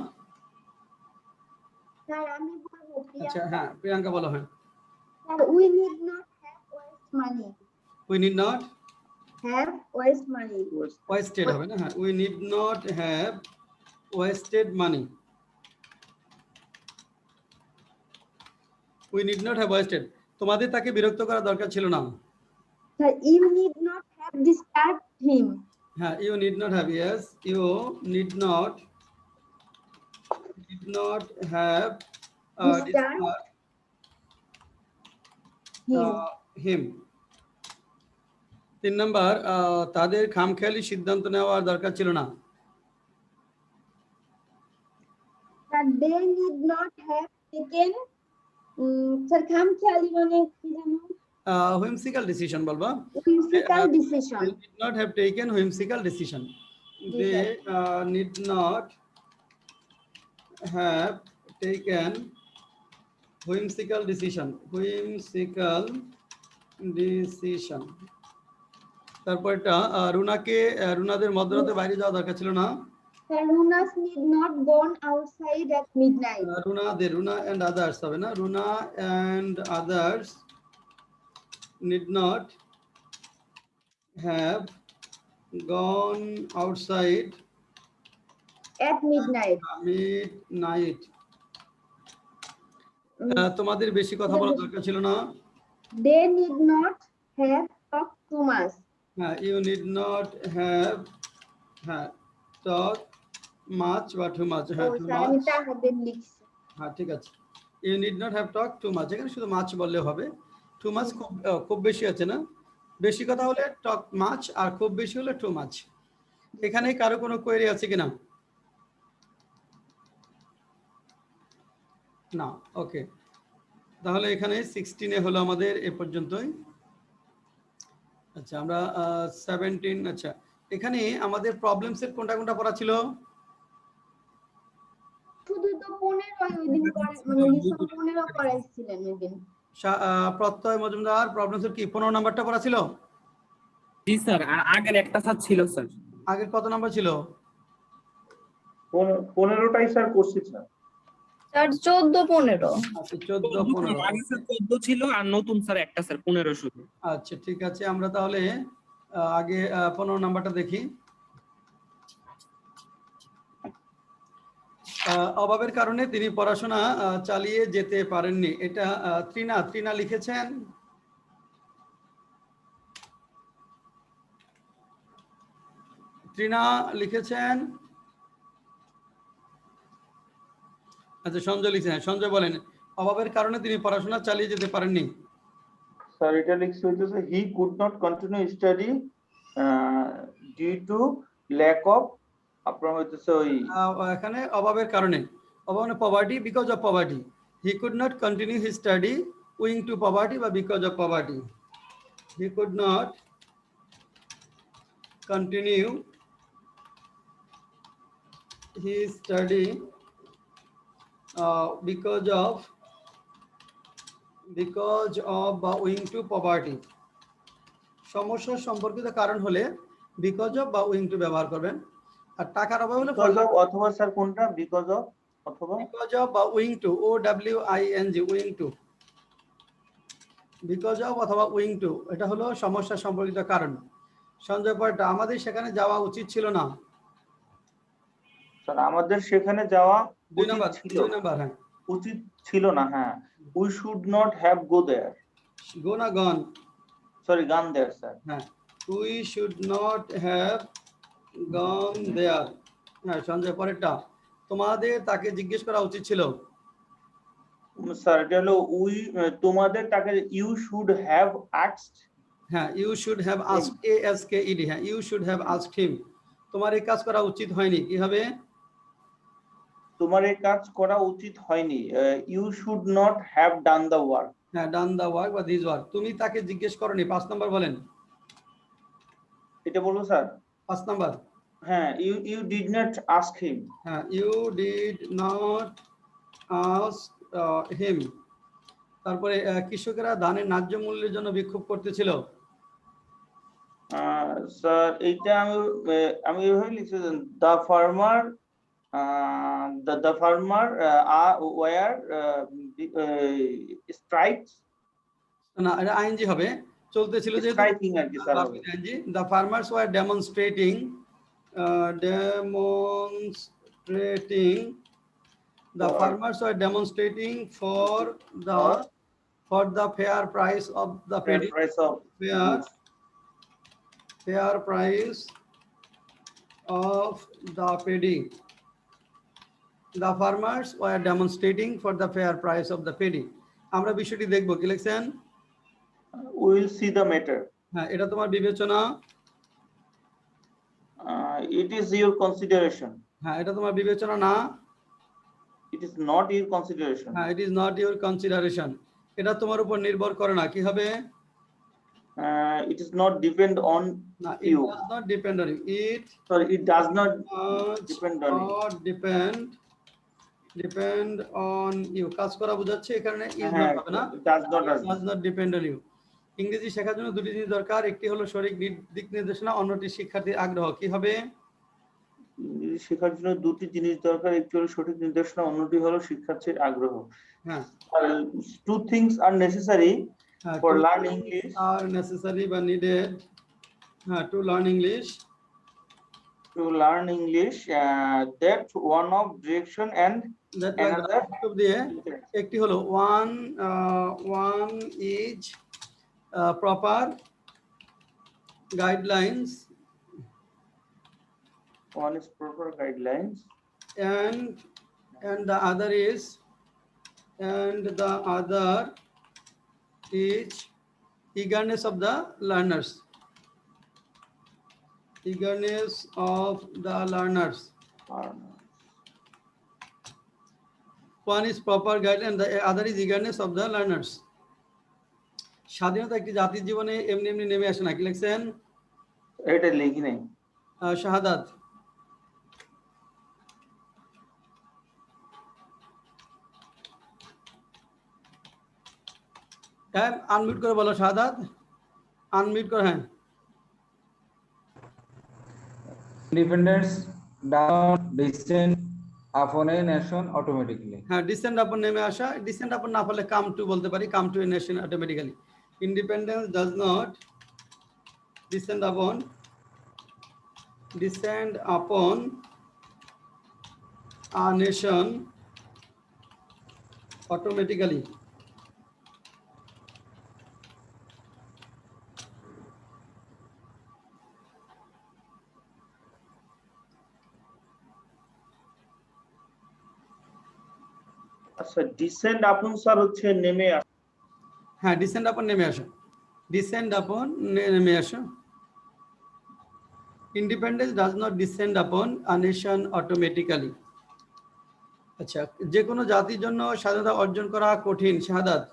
F: স্যার আমি বলবো
A: আচ্ছা,
F: প্রিয়াঙ্কা।
A: হ্যাঁ, প্রিয়াঙ্কা বলো। হ্যাঁ,
F: sir we need not have waste money.
A: we need not
F: Have waste money.
A: wasted হবে না? হ্যাঁ, we need not have wasted money. We need not have wasted. তোমাদের তাকে বিরক্ত করা দরকার ছিল না।
F: Sir, you need not have disturbed him.
A: হ্যাঁ, you need not have, yes, you need not have
F: Disturbed him.
A: him. 3 নম্বর, তাদের খামখেয়ালি সিদ্ধান্ত নেওয়ার দরকার ছিল না।
F: Sir, they need not have taken. Sir, খামখেয়ালি মানে কি জানো?
A: whimsical decision বলবা।
F: Whimsical decision.
A: They did not have taken whimsical decision. They need not have taken whimsical decision. তারপরটা, রুনাদের মধ্যরাতে বাইরে যাওয়া দরকার ছিল না।
F: Sir, Runas need not gone outside at midnight.
A: Runa and others হবে না? Runa and others need not have gone outside
F: At midnight.
A: midnight. তোমাদের বেশি কথা বলা দরকার ছিল না।
F: They need not have talked too much.
A: হ্যাঁ, you need not have talk much বা too much. হ্যাঁ,
F: Oh,
A: too
F: sir, আমি
A: much.
F: তাহাদের লিখছি।
A: হ্যাঁ, ঠিক আছে। You need not have talk too much. এখানে শুধু মাছ বললে হবে। too much খুব বেশি আছে না? বেশি কথা হলে talk much, আর খুব বেশি হলে too much. এখানে কারো কোনো কোয়েরি আছে কিনা? না, ওকে। তাহলে এখানে 16 হলো আমাদের এ পর্যন্তই। আচ্ছা, আমরা 17, আচ্ছা, এখানে আমাদের প্রবলেম সেট কোনটা কোনটা পড়া ছিল?
F: শুধু তো 15 ওই দিন করে মানে লিসন 15 করাইছিলেন ওই দিন।
A: প্রত্যয় মজুমদার প্রবলেম সেট কি 15 নাম্বারটা পড়া ছিল?
E: জি স্যার, আর আগের একটা স্যার ছিল স্যার।
A: আগের কত নাম্বার ছিল?
C: 15টাই স্যার করছি স্যার।
B: স্যার 14 15।
A: আচ্ছা, 14 15।
E: আগে স্যার 14 ছিল, আর নতুন স্যার একটা স্যার 15 শুধু।
A: আচ্ছা, ঠিক আছে, আমরা তাহলে আগে 15 নাম্বারটা দেখি। অভাবের কারণে তিনি পড়াশোনা চালিয়ে যেতে পারেননি। এটা ত্রিনা লিখেছেন। ত্রিনা লিখেছেন। আচ্ছা, সঞ্জয় লিখছেন। সঞ্জয় বলেন, অভাবের কারণে তিনি পড়াশোনা চালিয়ে যেতে পারেননি।
C: স্যার এটা লিখছি হইতেছে he could not continue study due to lack of, আপনার হইতেছে ওই
A: এখানে অভাবের কারণে, অভাব মানে poverty, because of poverty. He could not continue his study owing to poverty বা because of poverty. He could not continue his study because of বা উইং টু পভার্টি। সমস্যা সম্পর্কিত কারণ হলে বিকজ অফ বা উইং টু ব্যবহার করবেন। আর টাকার অভাব হলে
C: বিকজ অফ অথবা স্যার কোনটা বিকজ অফ অথবা
A: বিকজ অফ বা owing to, OWING, owing to. Because of অথবা উইং টু, এটা হলো সমস্যা সম্পর্কিত কারণ। সঞ্জয় পয়েন্টটা, আমাদের সেখানে যাওয়া উচিত ছিল না।
C: স্যার আমাদের সেখানে যাওয়া
A: 2
C: উচিত
A: নাম্বার,
C: ছিল
A: 2 নাম্বার। হ্যাঁ,
C: উচিত ছিল না। হ্যাঁ, we should not have go there,
A: go না gone?
C: Sorry gone there sir.
A: হ্যাঁ, we should not have gone there. হ্যাঁ, সঞ্জয় পরেরটা, তোমাদের তাকে জিজ্ঞেস করা উচিত ছিল।
C: স্যার এটা হলো উই তোমাদের তাকে ইউ শুড হ্যাভ আস্কড।
A: হ্যাঁ, you should have asked, ASKED। হ্যাঁ, you should have asked him. তোমার এই কাজ করা উচিত হয়নি। কি হবে?
C: তোমার এই কাজ করা উচিত হয়নি, you should not have done the work.
A: হ্যাঁ, ডান দা ওয়ার্ক বা দিস ওয়ার্ক। তুমি তাকে জিজ্ঞেস করনি। 5 নাম্বার বলেন।
C: এটা বলবো স্যার?
A: 5 নাম্বার।
C: হ্যাঁ, you did not ask him.
A: হ্যাঁ, you did not ask him. তারপরে কৃষকেরা ধানের ন্যায্য মূল্যের জন্য বিক্ষোভ করতেছিল।
C: স্যার এইটা আমি এভাবে লিখছি, the farmer the farmer were strikes
A: না, এটা আইএনজি হবে, চলতেছিল যেহেতু
C: striking আর কি স্যার হবে।
A: ING. The farmers were demonstrating the
C: For-
A: farmers were demonstrating for the fair price of the
C: fair
A: paddy,
C: price of goods.
A: fair price of the paddy. The farmers were demonstrating for the fair price of the paddy. আমরা বিষয়টি দেখব, কি লিখছেন?
C: We will see the matter.
A: হ্যাঁ, এটা তোমার বিবেচনা।
C: It is your consideration.
A: হ্যাঁ, এটা তোমার বিবেচনা না।
C: It is not your consideration.
A: হ্যাঁ, it is not your consideration. এটা তোমার উপর নির্ভর করে না, কি হবে?
C: It is not depend on
A: না, it
C: you.
A: does not depend on you. It
C: Sorry, it does not
A: does
C: depend on you.
A: not depend on you. কাজ করা বোঝাচ্ছে, এখানে is
C: হ্যাঁ,
A: not হবে না।
C: it does not
A: It does not depend on you. ইংরেজি শেখার জন্য দুটি জিনিস দরকার, একটি হলো সঠিক দিক নির্দেশনা, অন্যটি শিক্ষার্থীর আগ্রহ। কি হবে?
C: ইংরেজি শেখার জন্য দুটি জিনিস দরকার, একটি হলো সঠিক নির্দেশনা, অন্যটি হলো শিক্ষার্থীর আগ্রহ।
A: হ্যাঁ,
C: Two things are necessary for
A: two
C: learn
A: things
C: English.
A: are necessary বা needed to learn English.
C: To learn English, that one of direction and
A: That like
C: another
A: দিয়ে
C: interest.
A: একটি হলো one is proper guidelines
C: One is proper guidelines
A: and the other is eagerness of the learners. Eagerness of the learners. One is proper guidelines and the other is eagerness of the learners. স্বাধীনতা একটি জাতির জীবনে এমনি এমনি নেমে আসে না, কি লিখছেন?
C: এটা লিখি নাই।
A: শাহাদাত, হ্যাঁ আনমিউট করে বলো। শাহাদাত আনমিউট করে। হ্যাঁ,
D: Independence does not descend upon a nation automatically.
A: হ্যাঁ, ডিসেন্ড আপন নেমে আসা, ডিসেন্ড আপন না পারলে কাম টু বলতে পারি, come to a nation automatically. Independence does not descend upon a nation automatically.
C: আচ্ছা, ডিসেন্ড আপন স্যার হচ্ছে নেমে আসা।
A: হ্যাঁ, ডিসেন্ড আপন নেমে আসা, ডিসেন্ড আপন নেমে আসা। ইন্ডিপেন্ডেন্স ডাজ নট ডিসেন্ড আপন আ নেশন অটোমেটিক্যালি। আচ্ছা, যে কোনো জাতির জন্য স্বাধীনতা অর্জন করা কঠিন। শাহাদাত,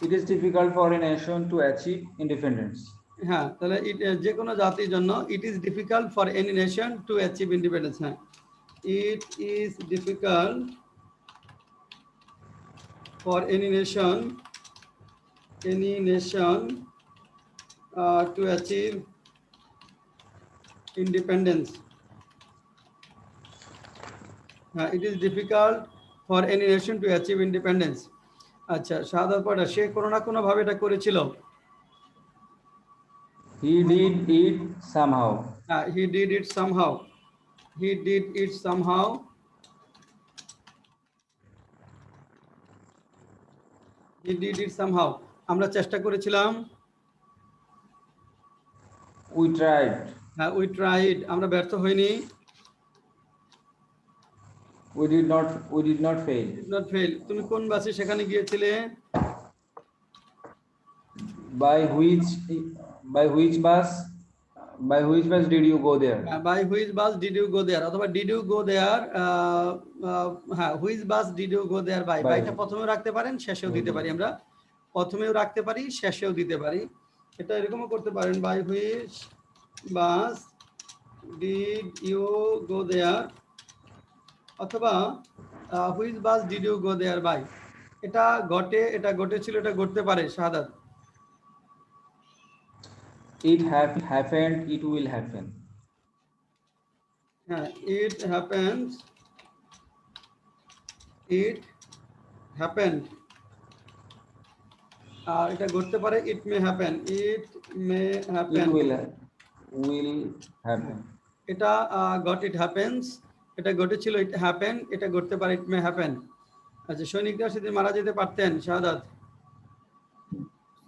D: It is difficult for a nation to achieve independence.
A: হ্যাঁ, তাহলে যে কোনো জাতির জন্য it is difficult for any nation to achieve independence. হ্যাঁ, it is difficult for any nation to achieve independence. It is difficult for any nation to achieve independence. আচ্ছা, শাহাদাত পড়া, সে কোনো না কোনো ভাবে এটা করেছিল।
D: He did it somehow.
A: He did it somehow. He did it somehow. He did it somehow. আমরা চেষ্টা করেছিলাম।
D: We tried.
A: হ্যাঁ, we tried. আমরা ব্যর্থ হইনি।
D: We did not fail.
A: Did not fail. তুমি কোন বাসে সেখানে গিয়েছিলে?
D: By which bus did you go there?
A: By which bus did you go there? অথবা did you go there? হ্যাঁ, which bus did you go there by? বাইটা প্রথমেও রাখতে পারেন, শেষেও দিতে পারি। আমরা প্রথমেও রাখতে পারি, শেষেও দিতে পারি। এটা এরকমও করতে পারেন, by which bus did you go there? অথবা which bus did you go there by? এটা ঘটেছিল, এটা ঘটতে পারে। শাহাদাত,
D: It happened, it will happen.
A: হ্যাঁ, it happens, it happened, আর এটা ঘটতে পারে it may happen, it may happen,
D: It will happen.
A: এটা got it happens, এটা ঘটেছিল it happen, এটা ঘটতে পারে it may happen। আচ্ছা, সৈনিকরা সেদিন মারা যেতে পারতেন Shahadat.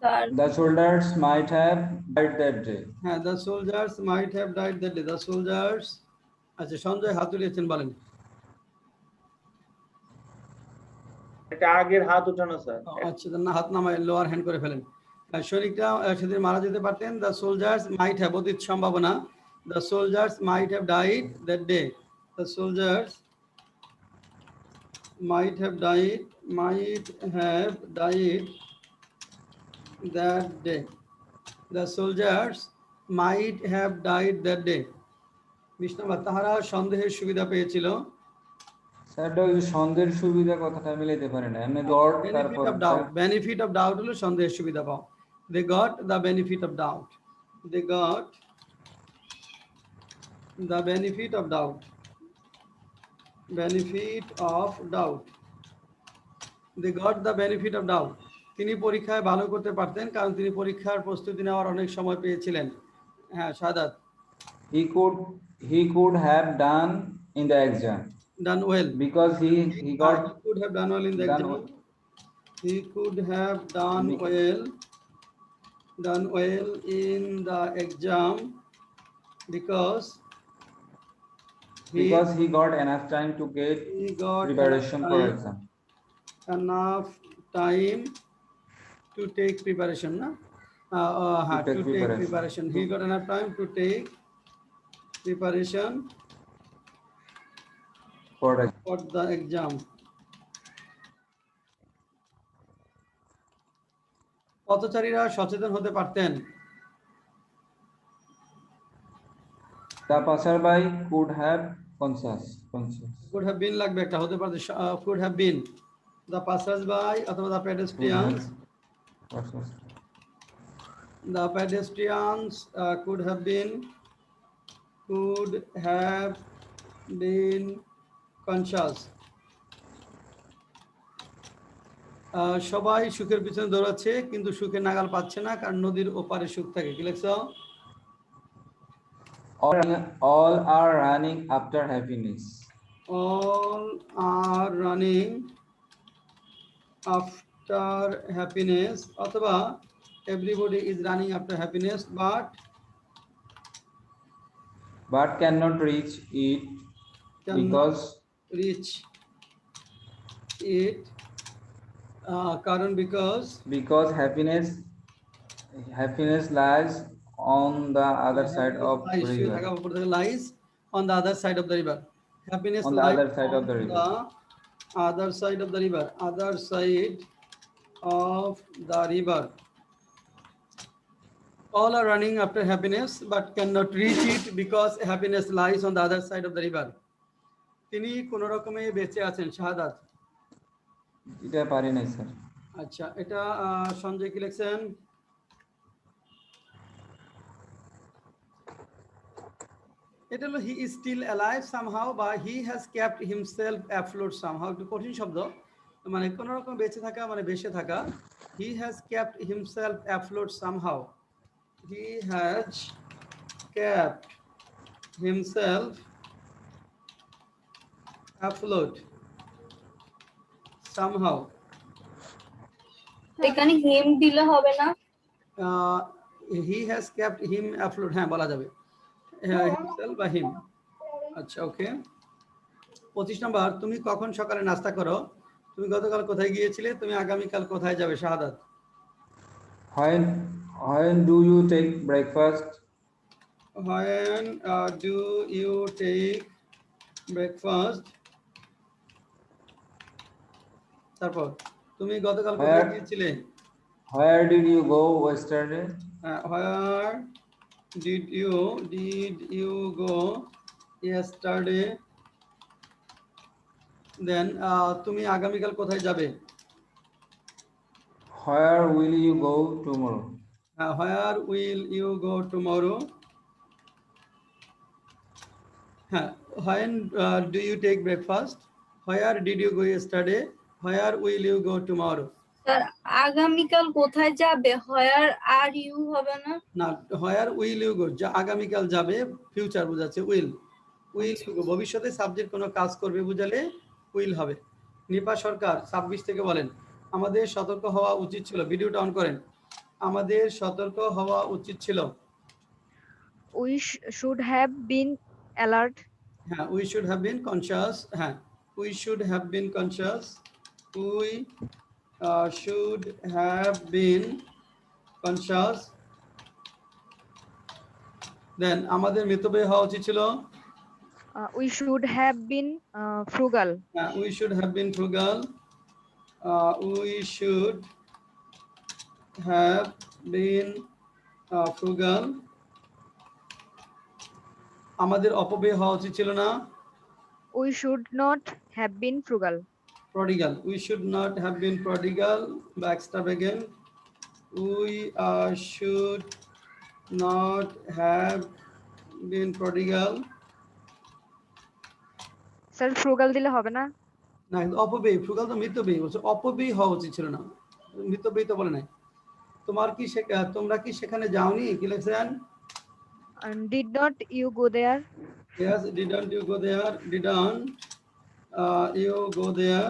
F: Sir
D: The soldiers might have died that day.
A: হ্যাঁ, the soldiers might have died that day, the soldiers। আচ্ছা, সঞ্জয় হাত উঠিয়েছেন, বলেন।
C: এটা আগের হাত উঠানো স্যার।
A: আচ্ছা, না, হাত নামায় লোয়ার হ্যান্ড করে ফেলেন। সৈনিকরা সেদিন মারা যেতে পারতেন, the soldiers might have, অতীত সম্ভাবনা, the soldiers might have died that day, the soldiers might have died that day, the soldiers might have died that day। 20 নম্বর, তাহারা সন্দেহের সুবিধা পেয়েছিল।
D: স্যার ওই সন্দেহের সুবিধা কথাটা মিলাইতে পারে না, এমনি গড তারপর
A: benefit of doubt হলো সন্দেহের সুবিধা পাও। they got the benefit of doubt, they got the benefit of doubt, benefit of doubt, they got the benefit of doubt। তিনি পরীক্ষায় ভালো করতে পারতেন কারণ তিনি পরীক্ষার প্রস্তুতি নেওয়ার অনেক সময় পেয়েছিলেন। হ্যাঁ, শাহাদাত।
D: he could have done in the exam,
A: done well,
D: because he
A: he
D: got
A: could have done well in the exam, he could have done well in the exam because
D: he got enough time to get preparation for exam,
A: enough time to take preparation, na? To take preparation, he got enough time to take preparation
D: for
A: the exam। পথচারীরা সচেতন হতে পারতেন।
D: the passerby could have conscious
A: could have been লাগবে একটা, হতে পারে could have been, the passers-by অথবা the pedestrians could have been conscious। সবাই সুখের পিছনে দৌড়াচ্ছে কিন্তু সুখের নাগাল পাচ্ছে না কারণ নদীর ওপারে সুখ থাকে। কি লিখছো?
D: all are running after happiness,
A: all are running after happiness অথবা everybody is running after happiness
D: but cannot reach it because
A: reach it কারণ because
D: happiness lies on the other side of the river,
A: lies on the other side of the river, happiness
D: on the
A: lies
D: other side of the river,
A: other side of the river, other side of the river। all are running after happiness but cannot reach it because happiness lies on the other side of the river। তিনি কোন রকমে বেঁচে আছেন শাহাদাত।
D: এটা পারি নাই sir.
A: আচ্ছা, এটা সঞ্জয় কি লিখছেন? এটা হলো he is still alive somehow বা he has kept himself afloat somehow। একটু কঠিন শব্দ, মানে কোন রকম বেঁচে থাকা মানে বেঁচে থাকা। he has kept himself afloat somehow, he has kept himself afloat somehow।
F: এখানে হিম দিলে হবে না?
A: he has kept him afloat, হ্যাঁ বলা যাবে, himself বা him। আচ্ছা, ওকে। 25 নম্বর, তুমি কখন সকালে নাস্তা করো? তুমি গতকাল কোথায় গিয়েছিলে? তুমি আগামীকাল কোথায় যাবে শাহাদাত?
D: when do you take breakfast?
A: when do you take breakfast? তারপর তুমি গতকাল কোথায় গিয়েছিলে?
D: where did you go yesterday?
A: where did you go yesterday? then তুমি আগামীকাল কোথায় যাবে?
D: where will you go tomorrow?
A: where will you go tomorrow? When do you take breakfast? Where did you go yesterday? Where will you go tomorrow?
G: Sir আগামীকাল কোথায় যাবে, হোয়ার are you হবে না?
A: না, where will you go? আগামীকাল যাবে, future বোঝাচ্ছে will you go, ভবিষ্যতে সাবজেক্ট কোনো কাজ করবে বুঝালে will হবে। নিপা সরকার 26 থেকে বলেন, আমাদের সতর্ক হওয়া উচিত ছিল। ভিডিওটা অন করেন। আমাদের সতর্ক হওয়া উচিত ছিল।
B: We should have been alert.
A: হ্যাঁ, we should have been conscious। হ্যাঁ, we should have been conscious। we should have been conscious। দেন আমাদের মিতব্যয়ী হওয়া উচিত ছিল।
B: We should have been frugal.
A: We should have been frugal। we should have been frugal। আমাদের অপব্যয় হওয়া উচিত ছিল না।
B: We should not have been frugal.
A: Prodigal, we should not have been prodigal বা extravagant। we should not have been prodigal।
B: Sir frugal দিলে হবে না?
A: না, অপব্যয়, ফ্রুগাল তো মিতব্যয়ী বলছে, অপব্যয়ী হওয়া উচিত ছিল না, মিতব্যয়ী তো বলে নাই। তোমরা কি সেখানে যাওনি, কি লিখছেন?
B: Did not you go there?
A: Yes, didn't you go there? Didn't you go there?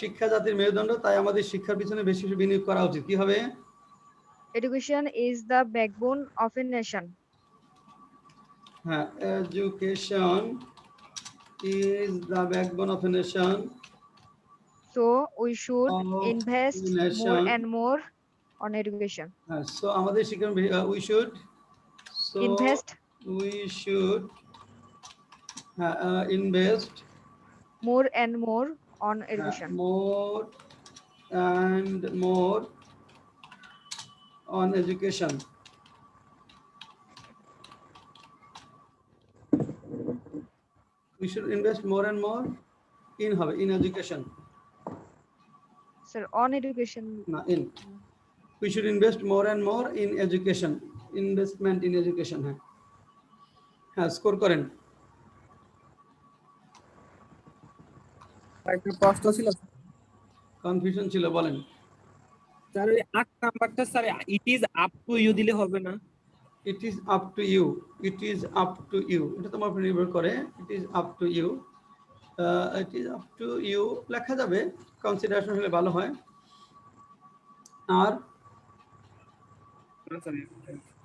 A: শিক্ষা জাতির মেরুদণ্ড, তাই আমাদের শিক্ষার পিছনে বেশি বেশি বিনিয়োগ করা উচিত। কি হবে?
B: Education is the backbone of a nation.
A: হ্যাঁ, education is the backbone of a nation।
B: So we should
A: Of
B: invest
A: nation।
B: more and more on education.
A: হ্যাঁ, so আমাদের শিক্ষা we should
B: Invest
A: invest
B: more and more on education.
A: more and more on education। we should invest more and more in হবে in education।
B: Sir, on education.
A: না, in। we should invest more and more in education। investment in education। হ্যাঁ হ্যাঁ, score করেন।
E: একটা প্রশ্ন ছিল
A: confusion ছিল, বলেন।
E: স্যার ওই 8 নাম্বারটা sir it is up to you দিলে হবে না?
A: it is up to you। it is up to you, এটা তোমার উপর নির্ভর করে। it is up to you। it is up to you লেখা যাবে, কনসিডারেশন হলে ভালো হয়। আর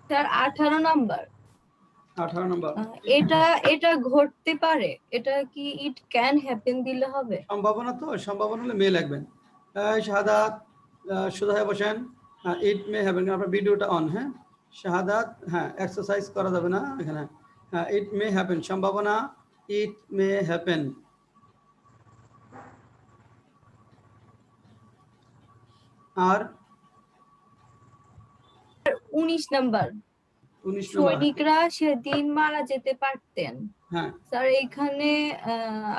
G: স্যার 18 নাম্বার,
A: 18 নম্বর,
G: এটা ঘটতে পারে, এটা কি ইট ক্যান হ্যাপেন দিলে হবে?
A: সম্ভাবনা, তো সম্ভাবনা হলে মেয়ে লাগবেন। শাহাদাত সোজা হয়ে বসেন। ইট মে হ্যাপেন, আপনার ভিডিওটা অন। হ্যাঁ, শাহাদাত, হ্যাঁ এক্সারসাইজ করা যাবে না এখানে। হ্যাঁ, ইট মে হ্যাপেন, সম্ভাবনা, ইট মে হ্যাপেন। আর
G: 19 নাম্বার,
A: 19 নম্বর,
G: সৈনিকরা সেদিন মারা যেতে পারতেন।
A: হ্যাঁ
G: স্যার এখানে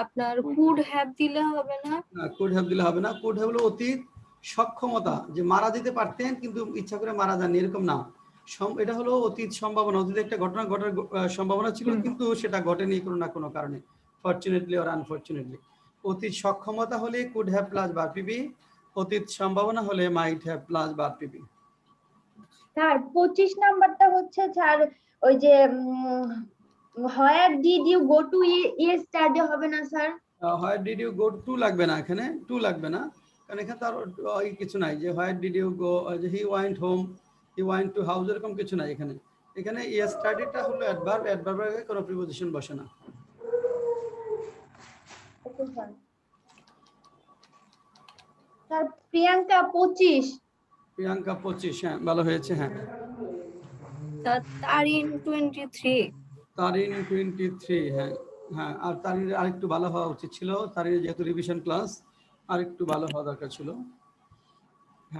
G: আপনার কুড হ্যাভ দিলে হবে না?
A: কুড হ্যাভ দিলে হবে না। কুড হ্যাভ হলো অতীত সক্ষমতা, যে মারা যেতে পারতেন কিন্তু ইচ্ছা করে মারা যাননি, এরকম না। এটা হলো অতীত সম্ভাবনা, অতীতে একটা ঘটনা ঘটার সম্ভাবনা ছিল কিন্তু সেটা ঘটেনি কোনো না কোনো কারণে, ফরচুনেটলি অর আনফরচুনেটলি। অতীত সক্ষমতা হলে could have plus verb to be, অতীত সম্ভাবনা হলে might have plus verb to be.
F: Sir 25 নাম্বারটা হচ্ছে স্যার ওই যে where did you go to yesterday হবে না sir?
A: Where did you go to লাগবে না, এখানে টু লাগবে না, কারণ এখানে তার কিছু নাই যে হোয়ার ডিড ইউ গো, যে he went home, he went to house, এরকম কিছু নাই এখানে। এখানে ইয়েস্টারডেটা হলো অ্যাডভার্ব, অ্যাডভার্বের আগে কোনো প্রিপোজিশন বসে না।
F: Okay sir. Sir Priyanka 25।
A: Priyanka 25, হ্যাঁ ভালো হয়েছে। হ্যাঁ,
G: তারিন 23।
A: তারিন 23, হ্যাঁ হ্যাঁ। আর তারিনের আরেকটু ভালো হওয়া উচিত ছিল, তারিনের যেহেতু রিভিশন ক্লাস আরেকটু ভালো হওয়া দরকার ছিল।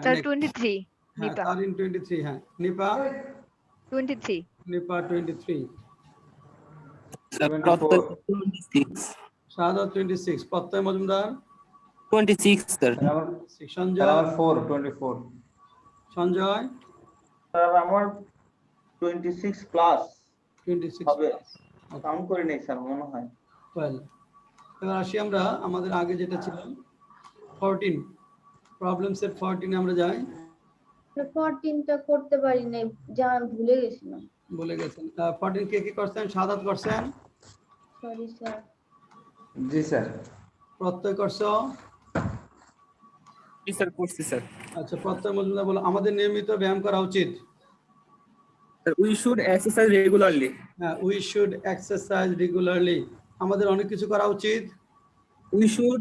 B: Sir, 23.
A: হ্যাঁ,
B: Nipa.
A: তারিন 23, হ্যাঁ। নিপা
B: 23.
A: নিপা 23,
E: 26
A: শাহাদাত 26, প্রত্যয় মজুমদার
E: 26 স্যার।
A: সঞ্জয়
D: 4 24
A: সঞ্জয়
C: স্যার আমার 26 প্লাস
A: 26
C: হবে, কাউন্ট করে নেই স্যার মনে হয়।
A: 12। এবার আসি আমরা আমাদের আগে যেটা ছিল 14, প্রবলেম সেট 14 আমরা যাই।
F: 14টা করতে পারি নাই, যা ভুলে গেছিলাম।
A: বলে গেছেন 14 কে কি করছেন? সাদাত করছেন,
F: সরি স্যার।
D: জি স্যার।
A: প্রত্যয় করছো।
E: জি স্যার, করছি স্যার।
A: আচ্ছা, প্রত্যয় মজুমদার বলো আমাদের নিয়মিত ব্যায়াম করা উচিত।
E: We should exercise regularly.
A: হ্যাঁ, উই শুড এক্সারসাইজ রেগুলারলি, আমাদের অনেক কিছু করা উচিত।
E: We should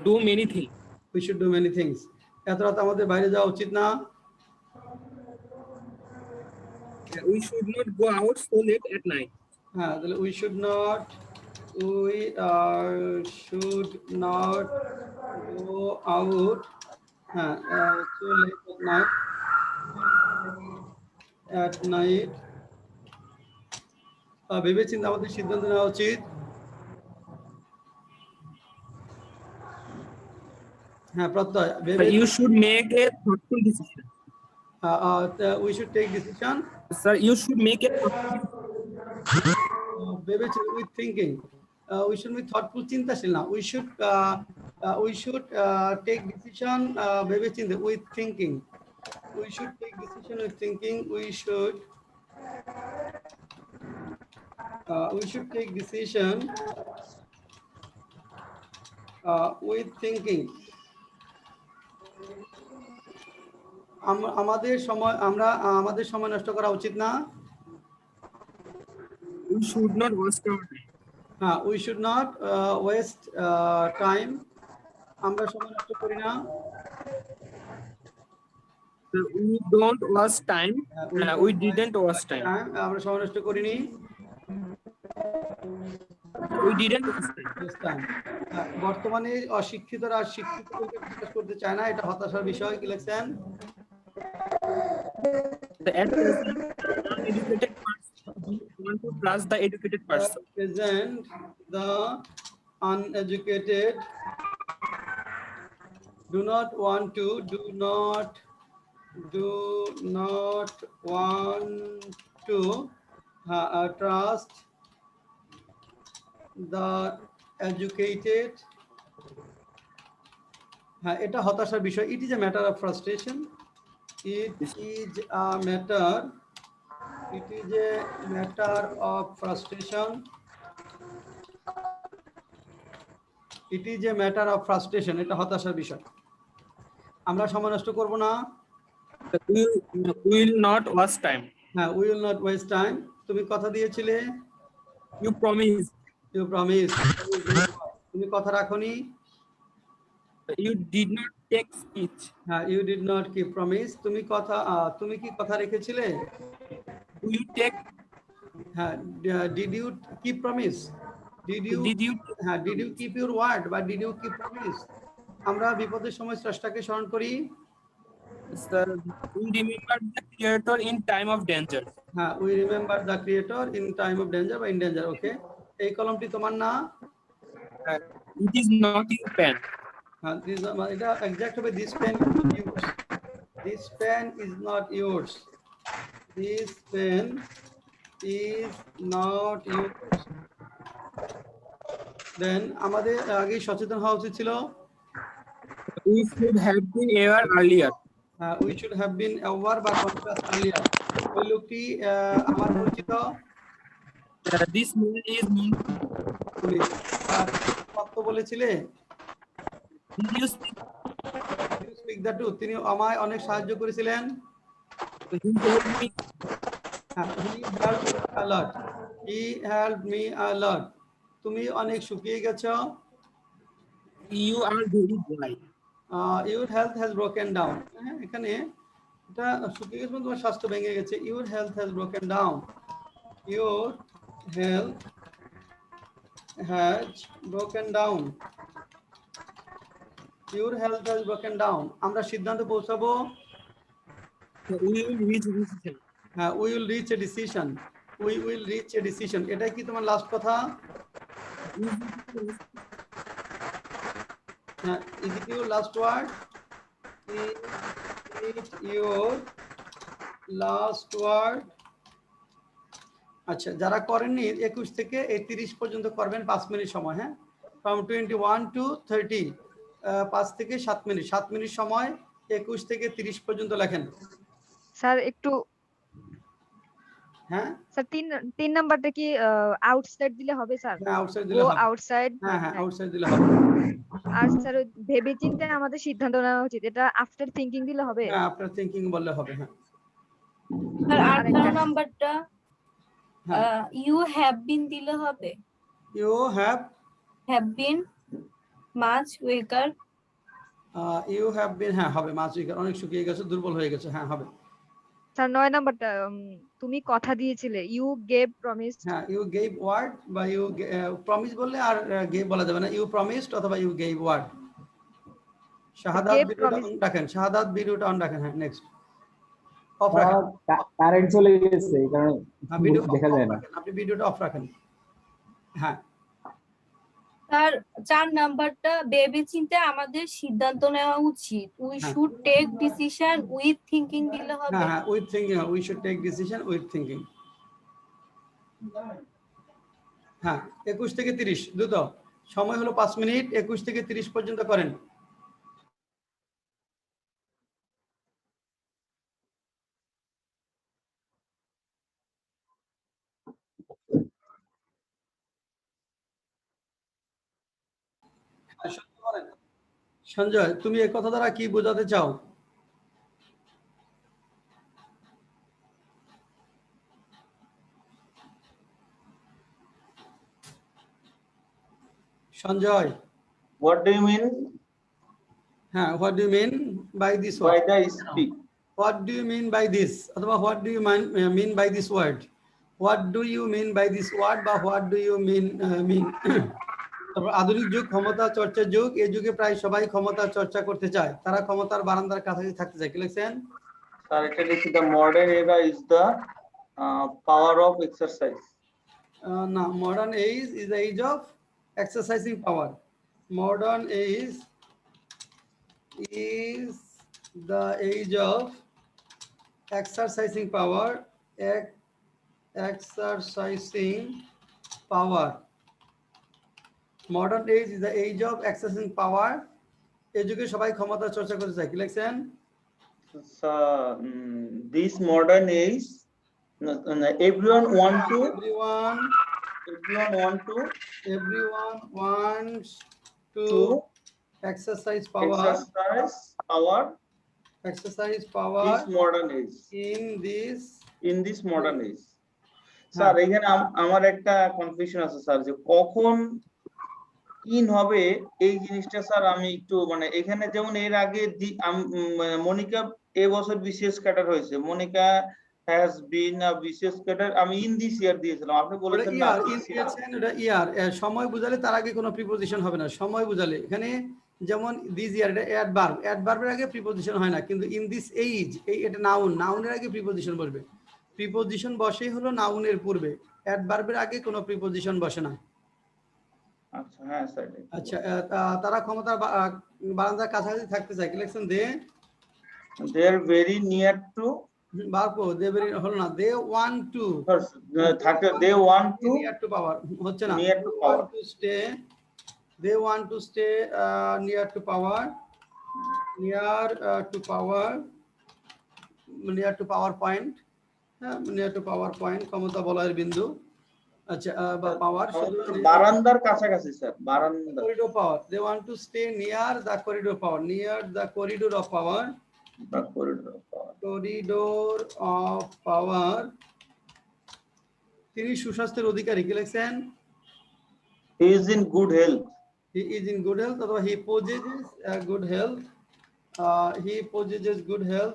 E: do many thing.
A: We should do many things, এত রাত আমাদের বাইরে যাওয়া উচিত না।
E: We should not go out so late at night.
A: হ্যাঁ, তাহলে we should not go out, হ্যাঁ, so late at night ভেবেচিন্তে আমাদের সিদ্ধান্ত নেওয়া উচিত। হ্যাঁ, Pratyay
E: you should make a thoughtful decision.
A: We should take decision.
E: Sir you should make a
A: ভেবেচিন্তে with thinking, we should be thoughtful, চিন্তাশীল না। উই শুড টেক ডিসিশন ভেবেচিন্তে with thinking. We should take decision with thinking. We should take decision with thinking. আমাদের সময় নষ্ট করা উচিত না।
E: We should not waste our time.
A: হ্যাঁ, we should not waste time, আমরা সময় নষ্ট করি না।
E: We don't waste time, we didn't waste time.
A: আমরা সময় নষ্ট করিনি।
E: We didn't waste time.
A: বর্তমানে অশিক্ষিতরা শিক্ষিতদেরকে বিশ্বাস করতে চায় না, এটা হতাশার বিষয়। কি লিখছেন?
E: At present, uneducated person want to trust the educated person.
A: Present, the uneducated do not want to trust the educated. হ্যাঁ, এটা হতাশার বিষয়। It is a matter of frustration. It is a matter of frustration. It is a matter of frustration. এটা হতাশার বিষয়। আমরা সময় নষ্ট করব না।
E: We will not waste time.
A: হ্যাঁ, we will not waste time. তুমি কথা দিয়েছিলে।
E: You promise.
A: তুমি কথা রাখোনি।
E: You did not take speech.
A: হ্যাঁ, you did not keep promise. তুমি কি কথা রেখেছিলে?
E: Do you take?
A: হ্যাঁ, did you keep promise? Did you keep your word, but did you keep promise? আমরা বিপদের সময় স্রষ্টাকে স্মরণ করি।
E: Sir, we remember the Creator in time of danger.
A: হ্যাঁ, we remember the Creator in time of danger বা in danger. ওকে, এই কলমটি তোমার না?
E: It is not your pen.
A: হ্যাঁ, এটা এক্সাক্ট হবে this pen is not yours. This pen is not yours. This pen is not yours. Then আমাদের আগে সচেতন হওয়া উচিত ছিল।
E: We should have been aware earlier.
A: We should have been aware বা conscious earlier. ওই লোকটি আমার পরিচিত।
E: This man is known.
A: তুমি সত্য বলেছিলে।
E: Did you speak?
A: the truth? তিনি আমায় অনেক সাহায্য করেছিলেন।
E: He helped me.
A: He helped me a lot. তুমি অনেক শুকিয়ে গেছো।
E: You are very dry.
A: Your health has broken down. এখানে এটা শুকিয়ে গেছে, তোমার স্বাস্থ্য ভেঙে গেছে। Your health has broken down. Your health has broken down. Your health has broken down. আমরা সিদ্ধান্ত পৌঁছাবো।
E: We will reach a decision.
A: We will reach a decision. We will reach a decision. এটাই কি তোমার লাস্ট কথা? Is it your last word? Repeat your last word. আচ্ছা, যারা করেননি 21 থেকে 30 পর্যন্ত করবেন 5 মিনিট সময়, হ্যাঁ, from 21 to 30, 5 থেকে 7 মিনিট, 7 মিনিট সময় 21 থেকে 30 পর্যন্ত লেখেন।
B: স্যার একটু,
A: হ্যাঁ
B: স্যার তিন নাম্বারটা কি আউটসাইড দিলে হবে স্যার?
A: হ্যাঁ, আউটসাইড দিলে
B: গো
A: হবে।
B: আউটসাইড।
A: হ্যাঁ হ্যাঁ, আউটসাইড দিলে হবে।
B: আর স্যার ভেবে চিন্তে আমাদের সিদ্ধান্ত নেওয়া উচিত, এটা আফটার থিংকিং দিলে হবে?
A: হ্যাঁ, আপনার থিংকিং বললে হবে। হ্যাঁ
G: আর
B: আরেকটা।
G: 18 নাম্বারটা
A: হ্যাঁ,
G: ইউ হ্যাভ বিন দিলে হবে?
A: You have,
G: have been much weaker.
A: You have been, হ্যাঁ হবে, মাছ উইকার, অনেক শুকিয়ে গেছে, দুর্বল হয়ে গেছে, হ্যাঁ হবে।
B: স্যার 9 নাম্বারটা তুমি কথা দিয়েছিলে, ইউ গেভ প্রমিস।
A: হ্যাঁ, ইউ গেভ ওয়ার্ড বা ইউ প্রমিস বললে আর গেভ বলা যাবে না, ইউ প্রমিসড অথবা you gave word. Shahadat
B: Gave
A: ভিডিওটা
B: promise.
A: অন রাখেন, শাহাদাত ভিডিওটা অন রাখেন। হ্যাঁ, নেক্সট অফ রাখেন।
D: কারেন্ট চলে গেছে এই কারণে
A: হ্যাঁ, ভিডিও
D: দেখা যায় না।
A: আপনি ভিডিওটা অফ রাখেন। হ্যাঁ
G: তার 4 নাম্বারটা ভেবে চিন্তে আমাদের সিদ্ধান্ত নেওয়া উচিত, উই
A: হ্যাঁ।
G: Should take decision with thinking দিলে হবে?
A: হ্যাঁ হ্যাঁ, with thinking, we should take decision with thinking. হ্যাঁ, 21 থেকে 30 দ্রুত সময় হলো 5 মিনিট, 21 থেকে 30 পর্যন্ত করেন। সঞ্জয়, তুমি এই কথা দ্বারা কি বোঝাতে চাও? Sanjay,
C: What do you mean
A: হ্যাঁ, what do you mean by this
C: by
A: word?
C: the speak?
A: What do you mean by this, অথবা what do you mean by this word? What do you mean by this word বা what do you mean mean. তারপর আধুনিক যুগ ক্ষমতা চর্চার যুগ, এই যুগে প্রায় সবাই ক্ষমতা চর্চা করতে চায়, তারা ক্ষমতার বারান্দার কাছাকাছি থাকতে চায়। কি লিখছেন?
C: Sir, এটা লিখছি the modern era is the power of exercise.
A: না, modern age is the age of exercising power. Modern age is the age of exercising power. Exercising power. Modern age is the age of exercising power. এই যুগে সবাই ক্ষমতা চর্চা করতে চায়। কি লিখছেন?
C: So, this modern age, everyone wants to
A: exercise power. Exercise power
C: This modern age.
A: in
C: this modern age. Sir, এখানে আমার একটা কনফিউশন আছে স্যার, যে কখন ইন হবে এই জিনিসটা স্যার আমি একটু মানে এখানে যেমন এর আগে মনিকা এবছর বিসিএস ক্যাডার হয়েছে, Monika has been a BCS cadre, আমি ইন দিস ইয়ার দিয়েছিলাম, আপনি বলেছেন না
A: ইয়ার সময় বুঝালে তার আগে কোনো প্রিপোজিশন হবে না। সময় বুঝালে এখানে যেমন দিস ইয়ার, এটা অ্যাডভার্বের আগে প্রিপোজিশন হয় না, কিন্তু ইন দিস এইজ এটা নাউনের আগে প্রিপোজিশন বসবে। প্রিপোজিশন বসেই হলো নাউনের পূর্বে, অ্যাডভার্বের আগে কোনো প্রিপোজিশন বসে না।
C: আচ্ছা, হ্যাঁ স্যার।
A: আচ্ছা, তারা ক্ষমতার বারান্দার কাছাকাছি থাকতে চায়। কি লিখছেন?
C: they are very near to,
A: বারপো দে ভেরি হলো না, দে ওয়ান্ট টু
C: থাকে, they want to
A: near to power হচ্ছে না,
C: near to power.
A: they want to stay near to power, near to power point, হ্যাঁ, near to power point, ক্ষমতা বলয়ের বিন্দু। আচ্ছা, বা পাওয়ার
C: বারান্দার কাছাকাছি স্যার, বারান্দা,
A: corridor power, they want to stay near the corridor power, near the corridor of power,
C: the corridor of power.
A: corridor of power। তিনি সুস্বাস্থ্যের অধিকারী। কি লিখছেন?
C: he is in good health,
A: he is in good health অথবা he possesses good health, he possesses good health,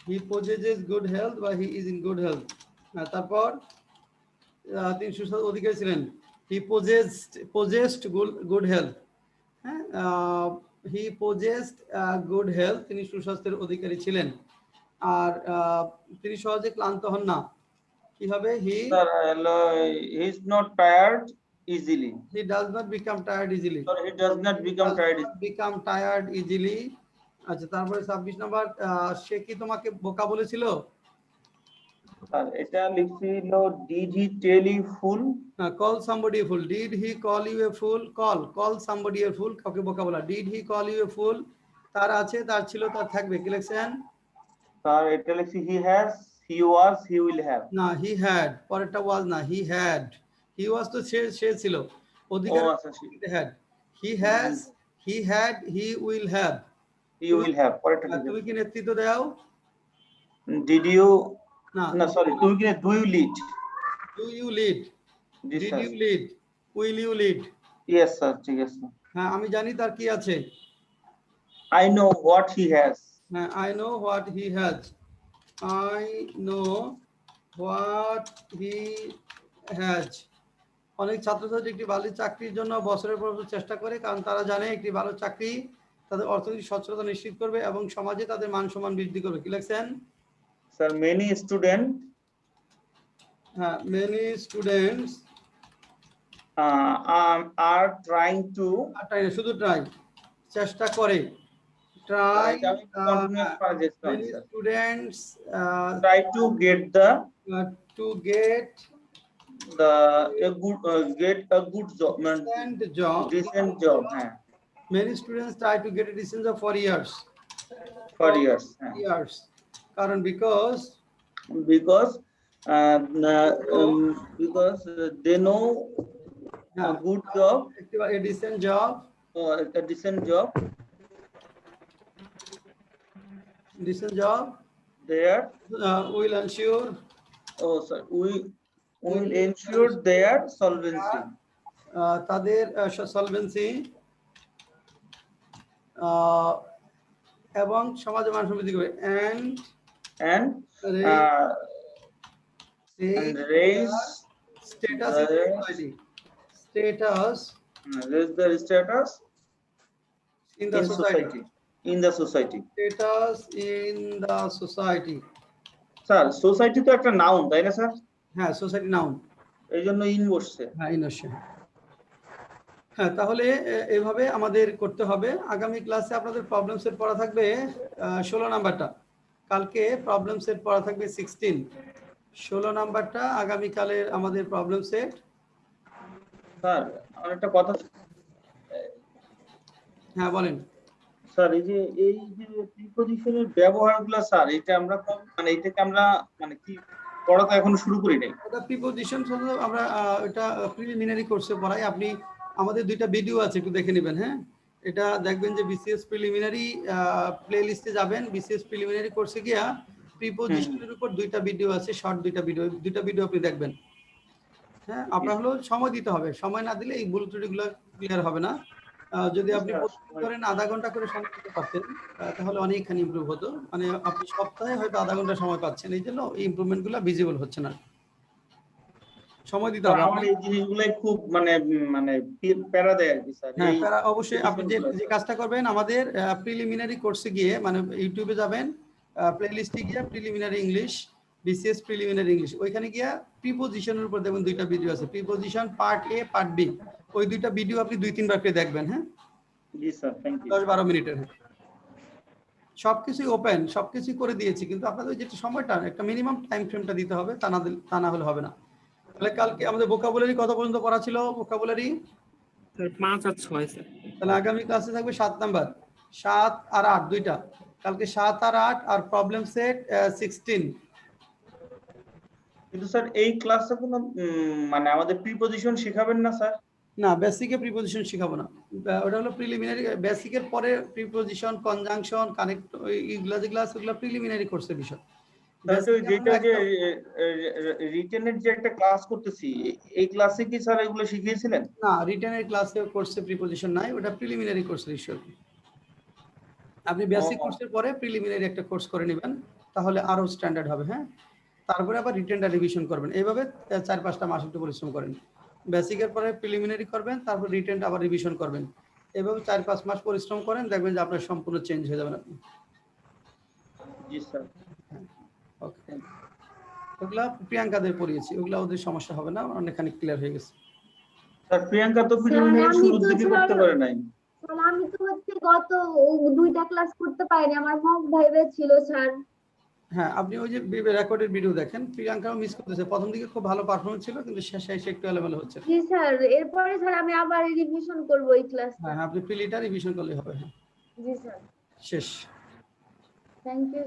A: he possesses good health বা he is in good health। তারপর তিনি সুস্বাস্থ্যের অধিকারী ছিলেন, he possessed good health, হ্যাঁ, he possessed good health, তিনি সুস্বাস্থ্যের অধিকারী ছিলেন। আর তিনি সহজে ক্লান্ত হন না। কি হবে? he
C: sir, he is not tired easily.
A: He does not become tired easily.
C: Or he does not become tired.
A: Become tired easily. আচ্ছা, তারপরে 26 নাম্বার, সে কি তোমাকে বোকা বলেছিল?
C: আর এটা লিখছিল did he tell you fool?
A: Call somebody a fool. Did he call you a fool? Call somebody a fool. কাউকে বোকা বলা। Did he call you a fool? তার আছে, তার ছিল, তার থাকবে। কি লিখছেন?
C: স্যার এটা লিখছি he has, he was, he will have.
A: না, he had, পরেরটা was না, he had. He was তো সে ছিল। অধিকার
C: আচ্ছা,
A: had. He has, he had, he will have.
C: he will have, পরেরটা ঠিক
A: তুমি
C: আছে।
A: কি নেতৃত্ব দাও?
C: did you,
A: না,
C: না সরি, তুমি কি do you lead?
A: do you lead?
C: G
A: Did
C: sir.
A: you lead? Will you lead?
C: yes sir, ঠিক আছে।
A: হ্যাঁ, আমি জানি তার কি আছে।
C: I know what he has.
A: হ্যাঁ, I know what he has. I know what he has. অনেক ছাত্রছাত্রী একটি ভালো চাকরির জন্য বছরের পর বছর চেষ্টা করে, কারণ তারা জানে একটি ভালো চাকরি তাদের অর্থনৈতিক সচ্ছলতা নিশ্চিত করবে এবং সমাজে তাদের মান সম্মান বৃদ্ধি করবে। কি লিখছেন?
C: স্যার many student,
A: হ্যাঁ, many students
C: are trying to,
A: শুধু ট্রাই, চেষ্টা করে। ট্রাই,
C: এটা আমি কন্টিনিউয়াস পারা যাচ্ছে না
A: many
C: sir.
A: students
C: try to get the
A: to get
C: a good job, man,
A: decent job.
C: decent job, হ্যাঁ,
A: Many students try to get a decent job for years.
C: for years, হ্যাঁ।
A: Years. কারণ because
C: because they know a good job,
A: a decent job,
C: a decent job there,
A: will ensure
C: sorry, we will ensure their solvency.
A: তাদের solvency এবং সমাজে মান সম্মান বৃদ্ধি করবে
C: and raise
A: status in society.
C: Raise their status
A: In the society.
C: in the society.
A: Status in the society.
C: Sir society তো একটা noun, তাই না স্যার?
A: হ্যাঁ, সোসাইটি নাউন।
C: এই জন্য ইন বসছে।
A: হ্যাঁ, ইনস্য। হ্যাঁ, তাহলে এভাবে আমাদের করতে হবে। আগামী ক্লাসে আপনাদের প্রবলেম সেট পড়া থাকবে 16 নাম্বারটা। কালকে প্রবলেম সেট পড়া থাকবে 16। 16 নাম্বারটা আগামীকালের আমাদের প্রবলেম সেট।
C: স্যার আমার একটা কথা,
A: হ্যাঁ বলেন।
C: স্যার এই যে প্রিপজিশনের ব্যবহারগুলো স্যার, এটা আমরা মানে এটাকে আমরা মানে কি পড়া তো এখনো শুরু করি নাই।
A: এটা প্রিপজিশন আমরা এটা প্রিলিমিনারি কোর্সে পড়াই। আপনি আমাদের দুইটা ভিডিও আছে, একটু দেখে নেবেন। হ্যাঁ, এটা দেখবেন যে বিসিএস প্রিলিমিনারি প্লে লিস্টে যাবেন, বিসিএস প্রিলিমিনারি কোর্সে গিয়া প্রিপজিশনের উপর দুইটা ভিডিও আছে, শর্ট দুইটা ভিডিও আপনি দেখবেন। হ্যাঁ, আপনার হলো সময় দিতে হবে, সময় না দিলে এই ভুল ত্রুটিগুলো ক্লিয়ার হবে না। যদি আপনি করেন আধা ঘন্টা করে সময় দিতে পারতেন, তাহলে অনেকখানি ইমপ্রুভ হতো। মানে আপনি সপ্তাহে হয়তো আধা ঘন্টা সময় পাচ্ছেন, এই জন্য এই ইমপ্রুভমেন্টগুলো ভিজিবল হচ্ছে না। সময় দিতে হবে।
C: আমার এই জিনিসগুলাই খুব মানে মানে প্যারা দেয় আর কি স্যার।
A: হ্যাঁ, প্যারা অবশ্যই। আপনি যে কাজটা করবেন, আমাদের প্রিলিমিনারি কোর্সে গিয়ে মানে ইউটিউবে যাবেন, প্লেলিস্টে গিয়ে preliminary English, BCS preliminary English, ওইখানে গিয়া প্রিপজিশনের উপর দেখবেন দুইটা ভিডিও আছে, preposition part A part B. ওই দুইটা ভিডিও আপনি 2-3 বার করে দেখবেন। হ্যাঁ
C: জি স্যার, থ্যাংক ইউ।
A: 10-12 মিনিটের। হ্যাঁ, সবকিছুই ওপেন, সবকিছুই করে দিয়েছি, কিন্তু আপনাদের যেটা সময়টা একটা মিনিমাম টাইম ফ্রেমটা দিতে হবে, তা না হলে হবে না। তাহলে কালকে আমাদের ভোকাবুলারি কত পর্যন্ত পড়া ছিল? ভোকাবুলারি
E: 5 আর 6 স্যার।
A: তাহলে আগামী ক্লাসে থাকবে 7 নাম্বার, 7 আর 8 দুইটা। কালকে 7 আর 8 আর প্রবলেম সেট 16।
C: কিন্তু স্যার এই ক্লাসে কোনো মানে আমাদের প্রিপজিশন শেখাবেন না স্যার?
A: না, বেসিকে প্রিপজিশন শেখাবো না। ওটা হলো প্রিলিমিনারি। বেসিকের পরে প্রিপজিশন, কনজাংশন, কানেক্ট, এইগুলা যেগুলো আছে ওগুলো প্রিলিমিনারি কোর্সের বিষয়।
C: যেটা যে রিটেনের যে একটা ক্লাস করতেছি, এই ক্লাসে কি স্যার এগুলো শিখিয়েছিলেন?
A: না, রিটেনের ক্লাসে কোর্সে প্রিপজিশন নাই, ওটা প্রিলিমিনারি কোর্সের বিষয়। আপনি বেসিক কোর্সের পরে প্রিলিমিনারি একটা কোর্স করে নেবেন, তাহলে আরো স্ট্যান্ডার্ড হবে। হ্যাঁ, তারপরে আবার রিটেনটা রিভিশন করবেন। এইভাবে 4-5টা মাস একটু পরিশ্রম করেন। বেসিকের পরে প্রিলিমিনারি করবেন, তারপর রিটেনটা আবার রিভিশন করবেন। এভাবে 4-5 মাস পরিশ্রম করেন, দেখবেন যে আপনার সম্পূর্ণ চেঞ্জ হয়ে যাবেন আপনি।
C: জি স্যার।
A: ওকে, ওগুলা প্রিয়াঙ্কাদের পড়িয়েছি, ওগুলা ওদের সমস্যা হবে না, অনেকখানি ক্লিয়ার হয়ে গেছে।
C: স্যার প্রিয়াঙ্কা তো
F: স্যার,
C: প্রিলিমিনারি
F: আমি
C: শুরুর
F: তো
C: দিকে
F: স্যার-
C: করতে পারে নাই।
F: স্যার আমি তো হচ্ছে গত 2টা ক্লাস করতে পারিনি, আমার মক ভাইভে ছিল স্যার।
A: হ্যাঁ, আপনি ওই যে রেকর্ডেড ভিডিও দেখেন, প্রিয়াঙ্কাও মিস করতেছে। প্রথম দিকে খুব ভালো পারফরমেন্স ছিল, কিন্তু শেষে এসে একটু এলোমেলো হচ্ছে।
F: জি স্যার, এরপরে স্যার আমি আবার রিভিশন করব এই ক্লাসটা।
A: হ্যাঁ, আপনি প্রিলিটা রিভিশন করলে হবে। হ্যাঁ,
F: জি স্যার,
A: শেষ।
F: Thank you.